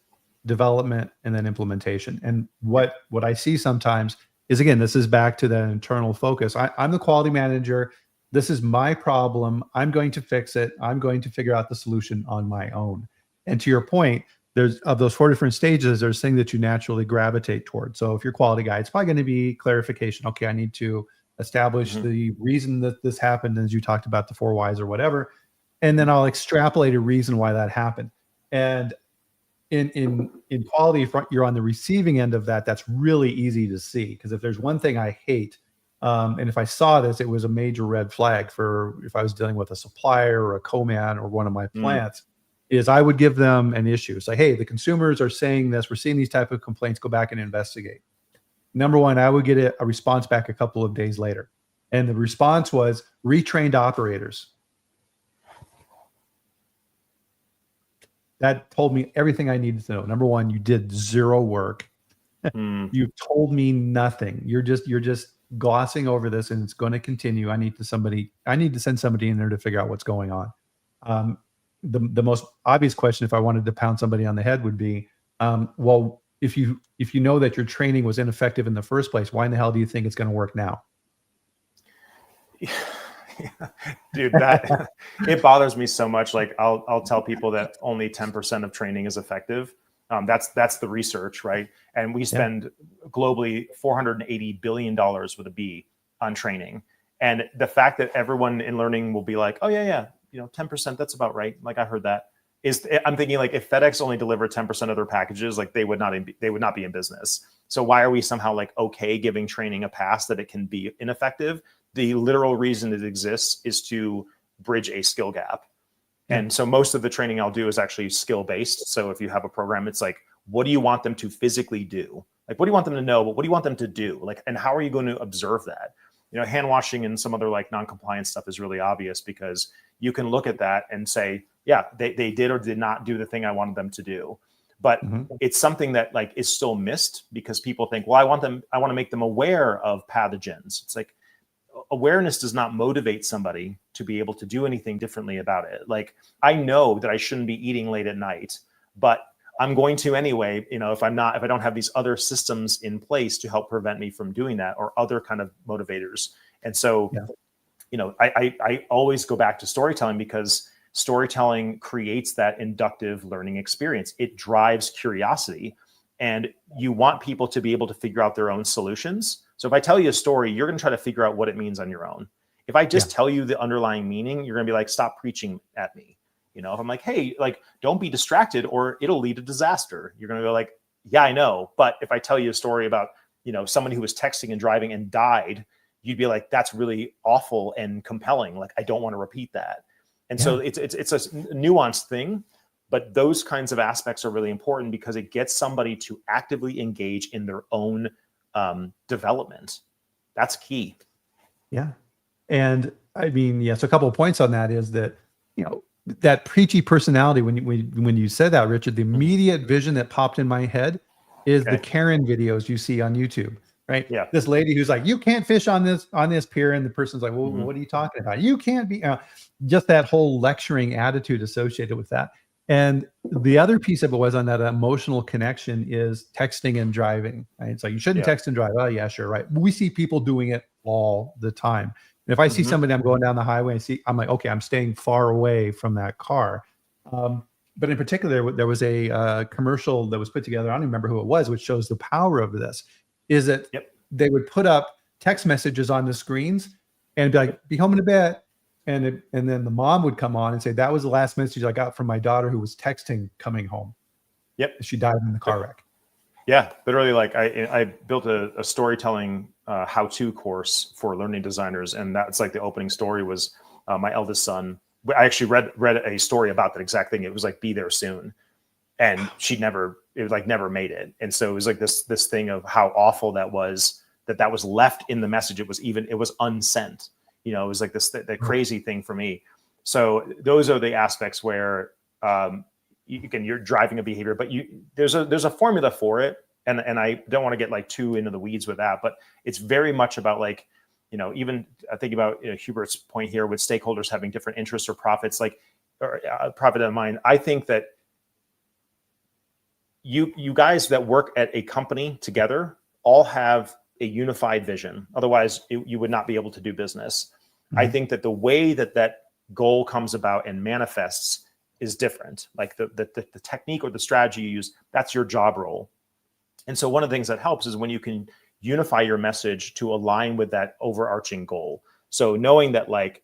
development, and then implementation. And what I see sometimes is, again, this is back to that internal focus. I'm the quality manager. This is my problem. I'm going to fix it. I'm going to figure out the solution on my own. And to your point, there's of those 4 different stages, there's things that you naturally gravitate towards. So if you're quality guy, it's probably going to be clarification. Okay, I need to establish the reason that this happened, as you talked about the 4 whys or whatever. And then I'll extrapolate a reason why that happened. And in quality, if you're on the receiving end of that, that's really easy to see. Because if there's one thing I hate, and if I saw this, it was a major red flag for if I was dealing with a supplier or a co-man or one of my plants, is I would give them an issue. Say, hey, the consumers are saying this. We're seeing these type of complaints. Go back and investigate. Number one, I would get a response back a couple of days later. And the response was retrained operators. That told me everything I needed to know. Number one, you did zero work. You've told me nothing. You're just glossing over this, and it's going to continue. I need to send somebody in there to figure out what's going on. The most obvious question, if I wanted to pound somebody on the head, would be, well, if you know that your training was ineffective in the first place, why in the hell do you think it's going to work now? Dude, that it bothers me so much. Like I'll tell people that only 10% of training is effective. That's the research, right? And we spend globally $480 billion with a B on training. And the fact that everyone in learning will be like, oh yeah, 10%, that's about right. Like I heard that. I'm thinking like if FedEx only delivered 10% of their packages, like they would not be in business. So why are we somehow like okay giving training a pass that it can be ineffective? The literal reason it exists is to bridge a skill gap. And so most of the training I'll do is actually skill based. So if you have a program, it's like, what do you want them to physically do? Like, what do you want them to know? But what do you want them to do? Like, and how are you going to observe that? Hand washing and some other like non-compliance stuff is really obvious because you can look at that and say, yeah, they did or did not do the thing I wanted them to do. But it's something that like is still missed because people think, well, I want to make them aware of pathogens. It's like, awareness does not motivate somebody to be able to do anything differently about it. Like I know that I shouldn't be eating late at night, but I'm going to anyway, if I don't have these other systems in place to help prevent me from doing that or other kind of motivators. And so, I always go back to storytelling because storytelling creates that inductive learning experience. It drives curiosity and you want people to be able to figure out their own solutions. So if I tell you a story, you're going to try to figure out what it means on your own. If I just tell you the underlying meaning, you're going to be like, stop preaching at me. If I'm like, hey, like, don't be distracted or it'll lead to disaster. You're going to go like, yeah, I know. But if I tell you a story about, someone who was texting and driving and died, you'd be like, that's really awful and compelling. Like, I don't want to repeat that. And so it's a nuanced thing, but those kinds of aspects are really important because it gets somebody to actively engage in their own development. That's key. Yeah. And I mean, yes, a couple of points on that is that, that preachy personality, when you said that, Richard, the immediate vision that popped in my head is the Karen videos you see on YouTube, right? Yeah. This lady who's like, you can't fish on this pier. And the person's like, well, what are you talking about? You can't be, just that whole lecturing attitude associated with that. And the other piece of it was on that emotional connection is texting and driving, right? It's like, you shouldn't text and drive. Oh yeah, sure. Right. We see people doing it all the time. And if I see somebody, I'm going down the highway and I'm like, okay, I'm staying far away from that car. But in particular, there was a commercial that was put together. I don't even remember who it was, which shows the power of this is that they would put up text messages on the screens and be like, be home in a bit. And then the mom would come on and say, that was the last message I got from my daughter who was texting coming home. Yep. She died in the car wreck. Yeah, literally, like I built a storytelling how-to course for learning designers, and that's like the opening story was my eldest son. I actually read a story about that exact thing. It was like, be there soon, and it was like never made it. And so it was like this thing of how awful that was, that was left in the message. It was unsent. It was like the crazy thing for me. So those are the aspects where you're driving a behavior, but there's a formula for it. And I don't want to get like too into the weeds with that, but it's very much about like, even I think about Hubert's point here with stakeholders having different interests or profits, like or profit in mind. I think that you guys that work at a company together all have a unified vision. Otherwise, you would not be able to do business. Mm-hmm. I think that the way that goal comes about and manifests is different. Like the technique or the strategy you use, that's your job role. And so one of the things that helps is when you can unify your message to align with that overarching goal. So knowing that like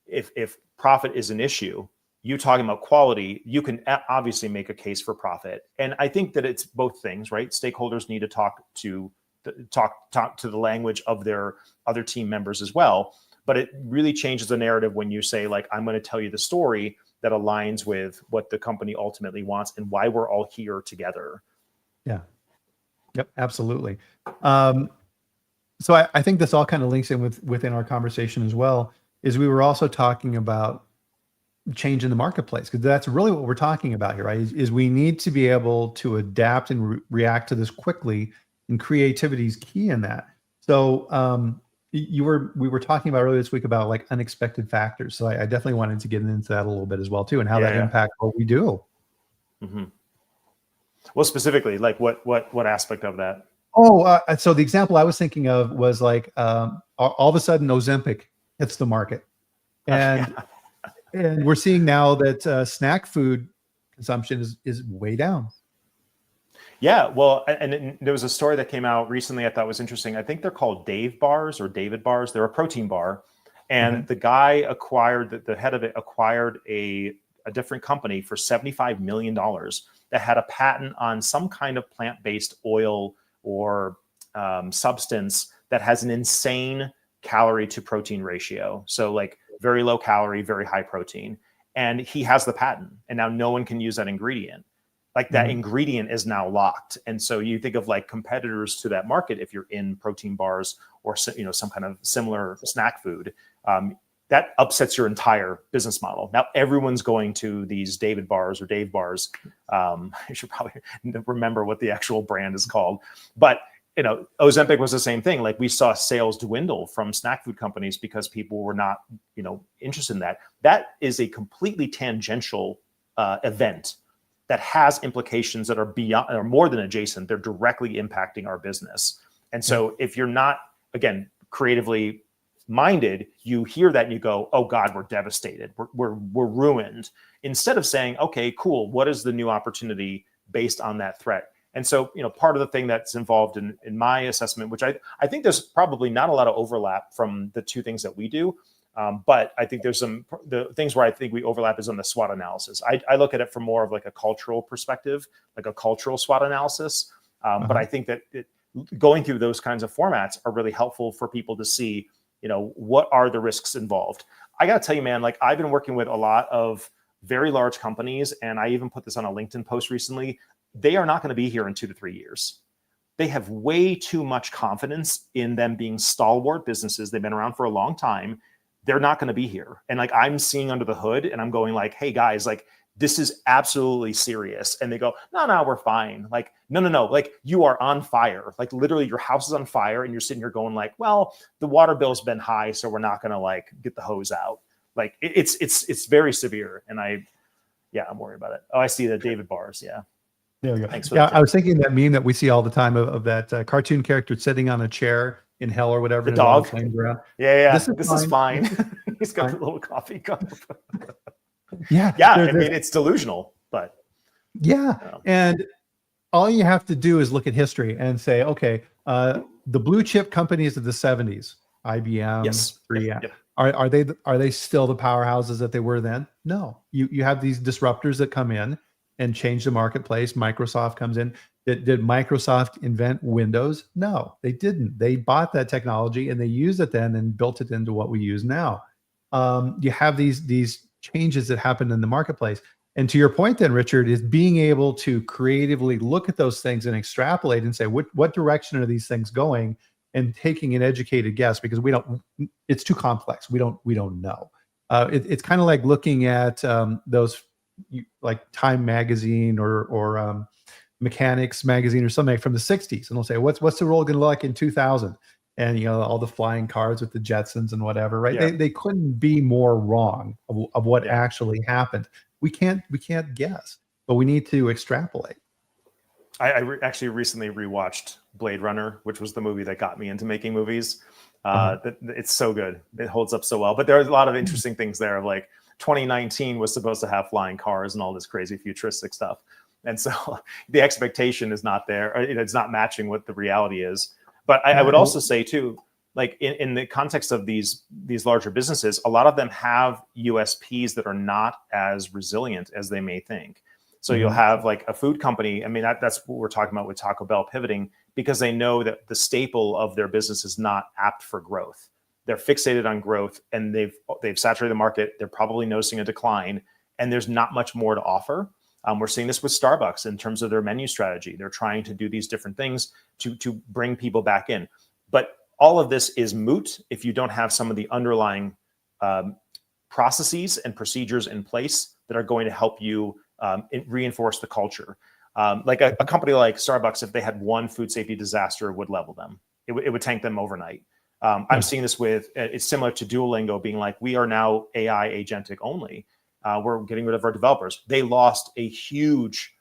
if profit is an issue, you talking about quality, you can obviously make a case for profit. And I think that it's both things, right? Stakeholders need to talk to the language of their other team members as well. But it really changes the narrative when you say, like, I'm going to tell you the story that aligns with what the company ultimately wants and why we're all here together. Yeah. Yep. Absolutely. So I think this all kind of links in within our conversation as well, is we were also talking about change in the marketplace, because that's really what we're talking about here, right? Is we need to be able to adapt and react to this quickly, and creativity is key in that. So we were talking about earlier this week about like unexpected factors. So I definitely wanted to get into that a little bit as well too, and how that impacts what we do. Mm-hmm. Well, specifically, like what aspect of that? So the example I was thinking of was like all of a sudden Ozempic hits the market, and and we're seeing now that snack food consumption is way down. Yeah, well, and there was a story that came out recently I thought was interesting. I think they're called Dave bars or David bars. They're a protein bar, and the guy the head of it acquired a different company for $75 million that had a patent on some kind of plant-based oil or substance that has an insane calorie to protein ratio. So like very low calorie, very high protein. And he has the patent, and now no one can use that ingredient. Like that ingredient is now locked. And so you think of like competitors to that market, if you're in protein bars or some kind of similar snack food, that upsets your entire business model. Now everyone's going to these David bars or Dave bars. I should probably remember what the actual brand is called. But Ozempic was the same thing. Like we saw sales dwindle from snack food companies because people were not, interested in that. That is a completely tangential event that has implications that are beyond or more than adjacent. They're directly impacting our business. And so if you're not, again, creatively minded, you hear that and you go, oh God, we're devastated. We're ruined. Instead of saying, okay, cool. What is the new opportunity based on that threat? And so, part of the thing that's involved in my assessment, which I think there's probably not a lot of overlap from the two things that we do. But I think there's the things where I think we overlap is on the SWOT analysis. I look at it from more of like a cultural perspective, like a cultural SWOT analysis. But I think that going through those kinds of formats are really helpful for people to see, what are the risks involved. I got to tell you, man, like I've been working with a lot of very large companies, and I even put this on a LinkedIn post recently. They are not going to be here in 2 to 3 years. They have way too much confidence in them being stalwart businesses. They've been around for a long time. They're not going to be here. And like, I'm seeing under the hood and I'm going like, hey guys, like this is absolutely serious. And they go, no, we're fine. Like, no. Like you are on fire. Like literally your house is on fire and you're sitting here going like, well, the water bill's been high, so we're not going to like get the hose out. Like it's very severe. And I'm worried about it. Oh, I see the David bars. Yeah. There we go. Thanks for that. I was thinking that meme that we see all the time of that cartoon character sitting on a chair in hell or whatever. The dog. Yeah. This is fine. He's got a little coffee cup. Yeah. I mean, it's delusional, but. Yeah. And all you have to do is look at history and say, okay, the blue chip companies of the 70s, IBM, yes. 3M, yep. Are they still the powerhouses that they were then? No. You have these disruptors that come in and change the marketplace. Microsoft comes in. Did Microsoft invent Windows? No, they didn't. They bought that technology and they used it then and built it into what we use now. You have these changes that happen in the marketplace. And to your point then, Richard, is being able to creatively look at those things and extrapolate and say, what direction are these things going, and taking an educated guess, because it's too complex. We don't know. It's kind of like looking at those like Time magazine or Mechanics magazine or something from the 60s, and they'll say, what's the world going to look like in 2000? And all the flying cars with the Jetsons and whatever, right? Yeah. They couldn't be more wrong of what Yeah. actually happened. We can't guess, but we need to extrapolate. Actually recently rewatched Blade Runner, which was the movie that got me into making movies. It's so good. It holds up so well. But there are a lot of interesting things there. Of like 2019 was supposed to have flying cars and all this crazy futuristic stuff. And so the expectation is not there. It's not matching what the reality is. But I would also say too, like in the context of these larger businesses, a lot of them have USPs that are not as resilient as they may think. So you'll have like a food company. I mean, that's what we're talking about with Taco Bell pivoting, because they know that the staple of their business is not apt for growth. They're fixated on growth, and they've saturated the market. They're probably noticing a decline, and there's not much more to offer. We're seeing this with Starbucks in terms of their menu strategy. They're trying to do these different things to bring people back in. But all of this is moot if you don't have some of the underlying processes and procedures in place that are going to help you reinforce the culture. Like a company like Starbucks, if they had one food safety disaster, would level them. It would tank them overnight. I'm seeing this with, it's similar to Duolingo being like, we are now AI agentic only. We're getting rid of our developers. They lost a huge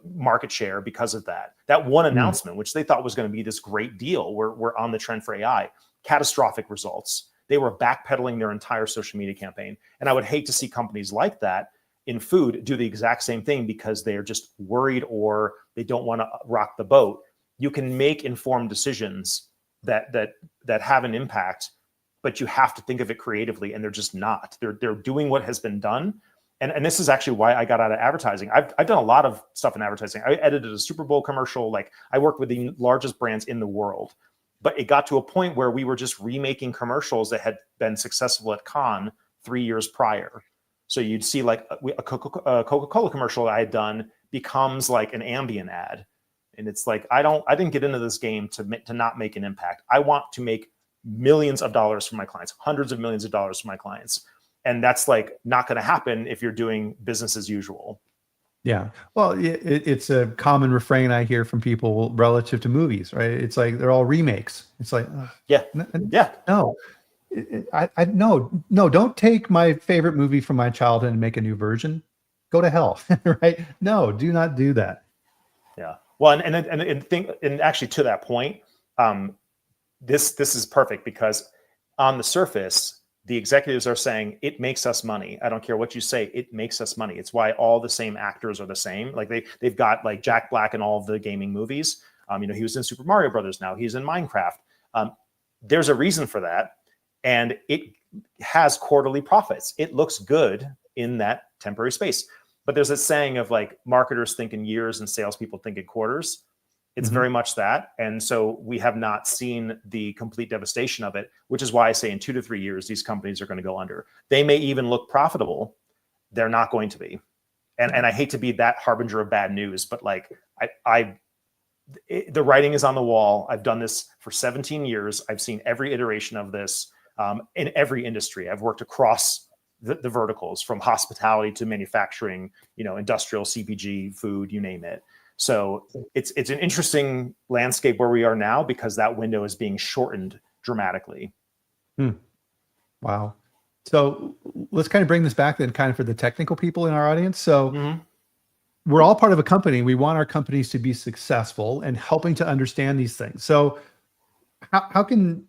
market share because of that. That one announcement, which they thought was going to be this great deal, we're on the trend for AI, catastrophic results. They were backpedaling their entire social media campaign. And I would hate to see companies like that in food do the exact same thing because they are just worried or they don't want to rock the boat. You can make informed decisions that have an impact, but you have to think of it creatively, and they're just not. They're doing what has been done. And this is actually why I got out of advertising. I've done a lot of stuff in advertising. I edited a Super Bowl commercial. Like, I worked with the largest brands in the world, but it got to a point where we were just remaking commercials that had been successful at Cannes 3 years prior. So you'd see like a Coca-Cola commercial I had done becomes like an Ambien ad. And it's like, I didn't get into this game to not make an impact. I want to make millions of dollars for my clients, hundreds of millions of dollars for my clients. And that's like not going to happen if you're doing business as usual. Yeah. Well, it's a common refrain I hear from people relative to movies, right? It's like, they're all remakes. It's like, no, no, don't take my favorite movie from my childhood and make a new version. Go to hell, right? No, do not do that. Yeah. Well, and actually to that point, this is perfect, because on the surface, the executives are saying it makes us money. I don't care what you say, it makes us money. It's why all the same actors are the same. Like they've got like Jack Black in all of the gaming movies. He was in Super Mario Brothers. Now he's in Minecraft. There's a reason for that, and it has quarterly profits. It looks good in that temporary space. But there's a saying of like, marketers think in years and salespeople think in quarters. It's very much that. And so we have not seen the complete devastation of it, which is why I say in 2 to 3 years, these companies are going to go under. They may even look profitable. They're not going to be. And I hate to be that harbinger of bad news, but like the writing is on the wall. I've done this for 17 years. I've seen every iteration of this in every industry. I've worked across the verticals, from hospitality to manufacturing, industrial, CPG, food, you name it. So it's an interesting landscape where we are now, because that window is being shortened dramatically. Wow. So let's kind of bring this back then, kind of for the technical people in our audience. So we're all part of a company. We want our companies to be successful and helping to understand these things. So how can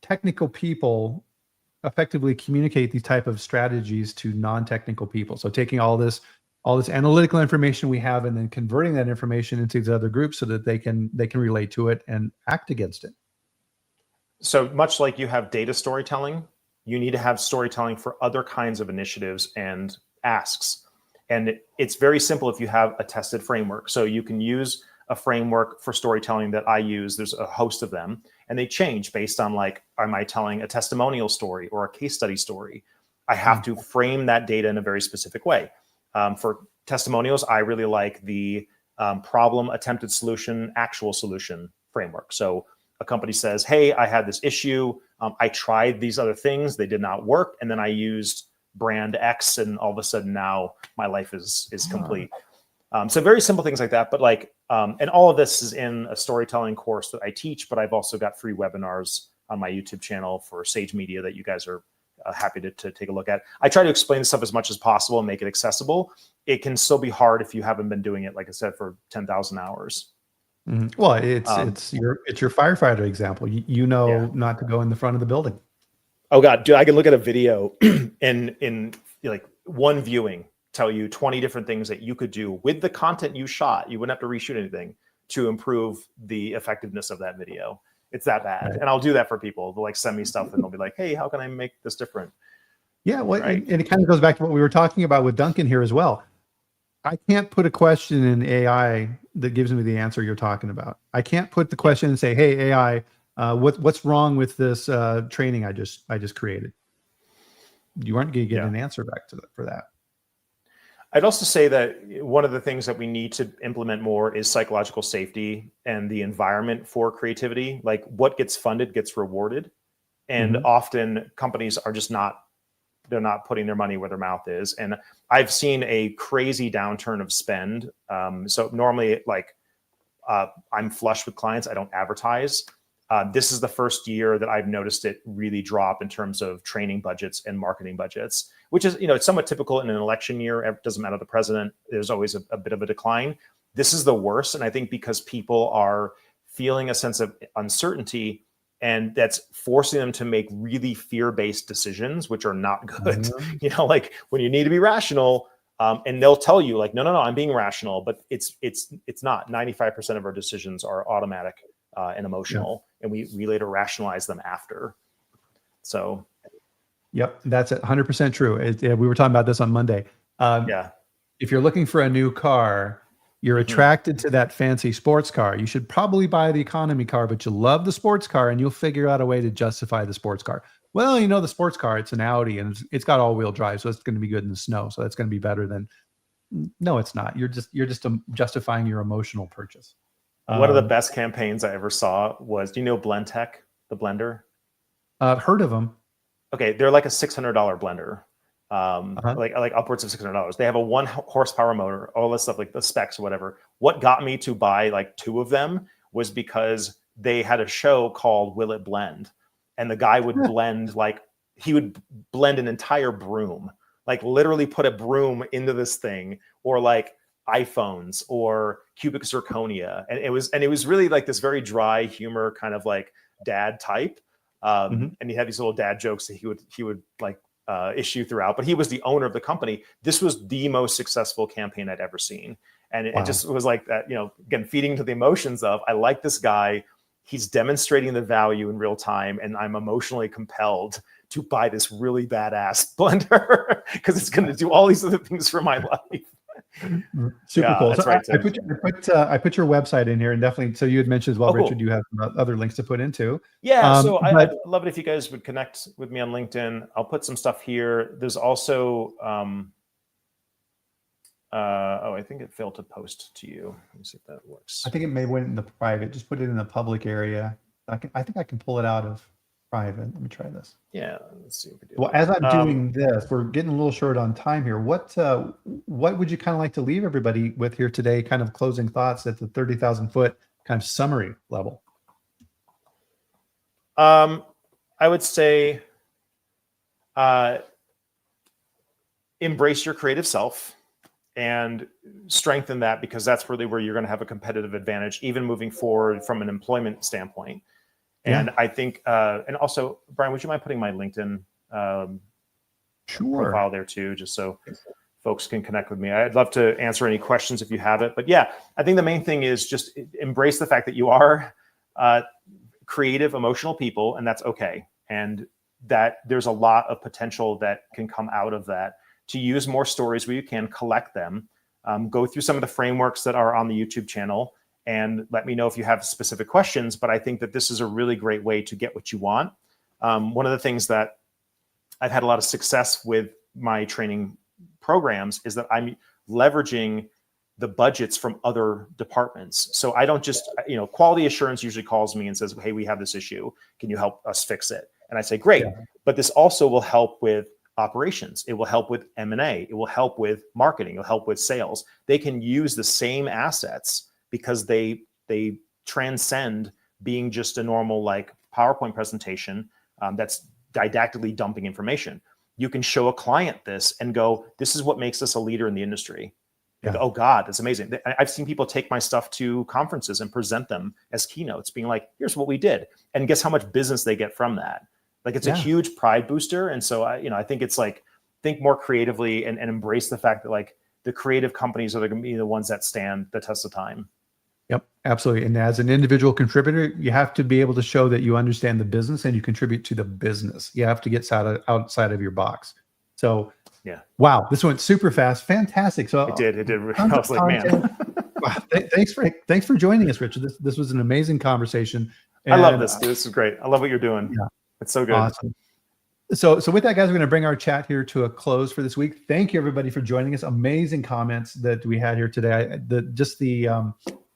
technical people effectively communicate these type of strategies to non-technical people? So taking all this analytical information we have and then converting that information into these other groups so that they can relate to it and act against it. So much like you have data storytelling, you need to have storytelling for other kinds of initiatives and asks. And it's very simple if you have a tested framework. So you can use a framework for storytelling that I use. There's a host of them, and they change based on like, am I telling a testimonial story or a case study story? I have to frame that data in a very specific way. For testimonials, I really like the problem, attempted solution, actual solution framework. So a company says, hey, I had this issue. I tried these other things. They did not work. And then I used brand X, and all of a sudden now my life is complete. So very simple things like that. But like, and all of this is in a storytelling course that I teach, but I've also got free webinars on my YouTube channel for Sage Media that you guys are happy to take a look at. I try to explain this stuff as much as possible and make it accessible. It can still be hard if you haven't been doing it, like I said, for 10,000 hours. Well, it's your firefighter example. You know, not to go in the front of the building. Oh God, dude, I can look at a video in like one viewing, tell you 20 different things that you could do with the content you shot. You wouldn't have to reshoot anything to improve the effectiveness of that video. It's that bad. Right. And I'll do that for people. They'll like send me stuff and they'll be like, hey, how can I make this different? Yeah, well, right? and it kind of goes back to what we were talking about with Duncan here as well. I can't put a question in AI that gives me the answer you're talking about. I can't put the question and say, hey, AI, what's wrong with this training I just created? You aren't going to get an answer back for that. I'd also say that one of the things that we need to implement more is psychological safety and the environment for creativity. Like what gets funded gets rewarded. And often companies are just they're not putting their money where their mouth is. And I've seen a crazy downturn of spend. So normally like I'm flush with clients. I don't advertise. This is the first year that I've noticed it really drop in terms of training budgets and marketing budgets, which is, it's somewhat typical in an election year. It doesn't matter the president. There's always a bit of a decline. This is the worst. And I think because people are feeling a sense of uncertainty, and that's forcing them to make really fear-based decisions, which are not good. Like when you need to be rational, and they'll tell you like, no, I'm being rational, but it's not. 95% of our decisions are automatic and emotional, and we later rationalize them after. So, yep, that's 100% true. We were talking about this on Monday. If you're looking for a new car, you're attracted to that fancy sports car. You should probably buy the economy car, but you love the sports car, and you'll figure out a way to justify the sports car. Well, the sports car, it's an Audi, and it's got all-wheel drive, so it's going to be good in the snow. So that's going to be better than. No, it's not. You're just justifying your emotional purchase. One of the best campaigns I ever saw was, do you know Blendtec, the blender? I've heard of them. Okay, they're like a $600 blender, like upwards of $600. They have a 1 horsepower motor, all this stuff, like the specs or whatever. What got me to buy like 2 of them was because they had a show called Will It Blend? And the guy would blend, he would blend an entire broom, like literally put a broom into this thing, or like iPhones or cubic zirconia. And it was really like this very dry humor, kind of like dad type. And he had these little dad jokes that he would like issue throughout, but he was the owner of the company. This was the most successful campaign I'd ever seen. And it just was like that, again, feeding to the emotions of, I like this guy. He's demonstrating the value in real time, and I'm emotionally compelled to buy this really badass blender because it's going to do all these other things for my life. Super cool. So right, I put your website in here, and definitely. So you had mentioned as well, Richard. Cool. You have other links to put into. Yeah. So I'd love it if you guys would connect with me on LinkedIn. I'll put some stuff here. There's also. I think it failed to post to you. Let me see if that works. I think it may went in the private. Just put it in the public area. I think I can pull it out of private. Let me try this. Yeah, let's see if we do. Well, as I'm doing this, we're getting a little short on time here. What would you kind of like to leave everybody with here today? Kind of closing thoughts at the 30,000 foot kind of summary level. I would say, embrace your creative self and strengthen that, because that's really where you're going to have a competitive advantage, even moving forward from an employment standpoint. And I think, and also, Bryan, would you mind putting my LinkedIn profile there too, just so folks can connect with me? I'd love to answer any questions if you have it. But yeah, I think the main thing is just embrace the fact that you are creative, emotional people, and that's okay. And that there's a lot of potential that can come out of that to use more stories where you can, collect them, go through some of the frameworks that are on the YouTube channel, and let me know if you have specific questions. But I think that this is a really great way to get what you want. One of the things that I've had a lot of success with my training programs is that I'm leveraging the budgets from other departments. So I don't just, quality assurance usually calls me and says, hey, we have this issue. Can you help us fix it? And I say, great. Yeah. But this also will help with operations. It will help with M&A. It will help with marketing. It will help with sales. They can use the same assets because they transcend being just a normal like PowerPoint presentation that's didactically dumping information. You can show a client this and go, this is what makes us a leader in the industry. Yeah. Go, oh God, that's amazing. I've seen people take my stuff to conferences and present them as keynotes, being like, here's what we did. And guess how much business they get from that? Like it's a huge pride booster. And so I think it's like, think more creatively and embrace the fact that like the creative companies are going to be the ones that stand the test of time. Yep, absolutely. And as an individual contributor, you have to be able to show that you understand the business and you contribute to the business. You have to get outside of your box. So, yeah. Wow, this went super fast. Fantastic. So it did. I was like, man. Wow, thanks for joining us, Richard. This was an amazing conversation. And I love this. This is great. I love what you're doing. Yeah. It's so good. Awesome. So with that, guys, we're going to bring our chat here to a close for this week. Thank you, everybody, for joining us. Amazing comments that we had here today.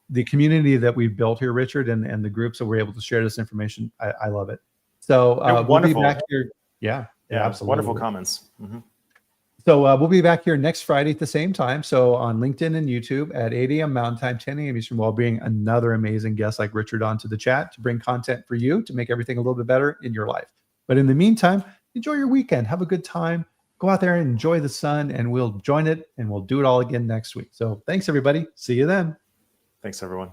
The community that we've built here, Richard, and the groups that we're able to share this information. I love it. So we'll be back here. Yeah, absolutely. Wonderful comments. Mm-hmm. So we'll be back here next Friday at the same time. So on LinkedIn and YouTube at 8 a.m. Mountain Time, 10 a.m. Eastern, we'll bring another amazing guest like Richard onto the chat to bring content for you to make everything a little bit better in your life. But in the meantime, enjoy your weekend. Have a good time. Go out there and enjoy the sun, and we'll join it, and we'll do it all again next week. So thanks, everybody. See you then. Thanks, everyone.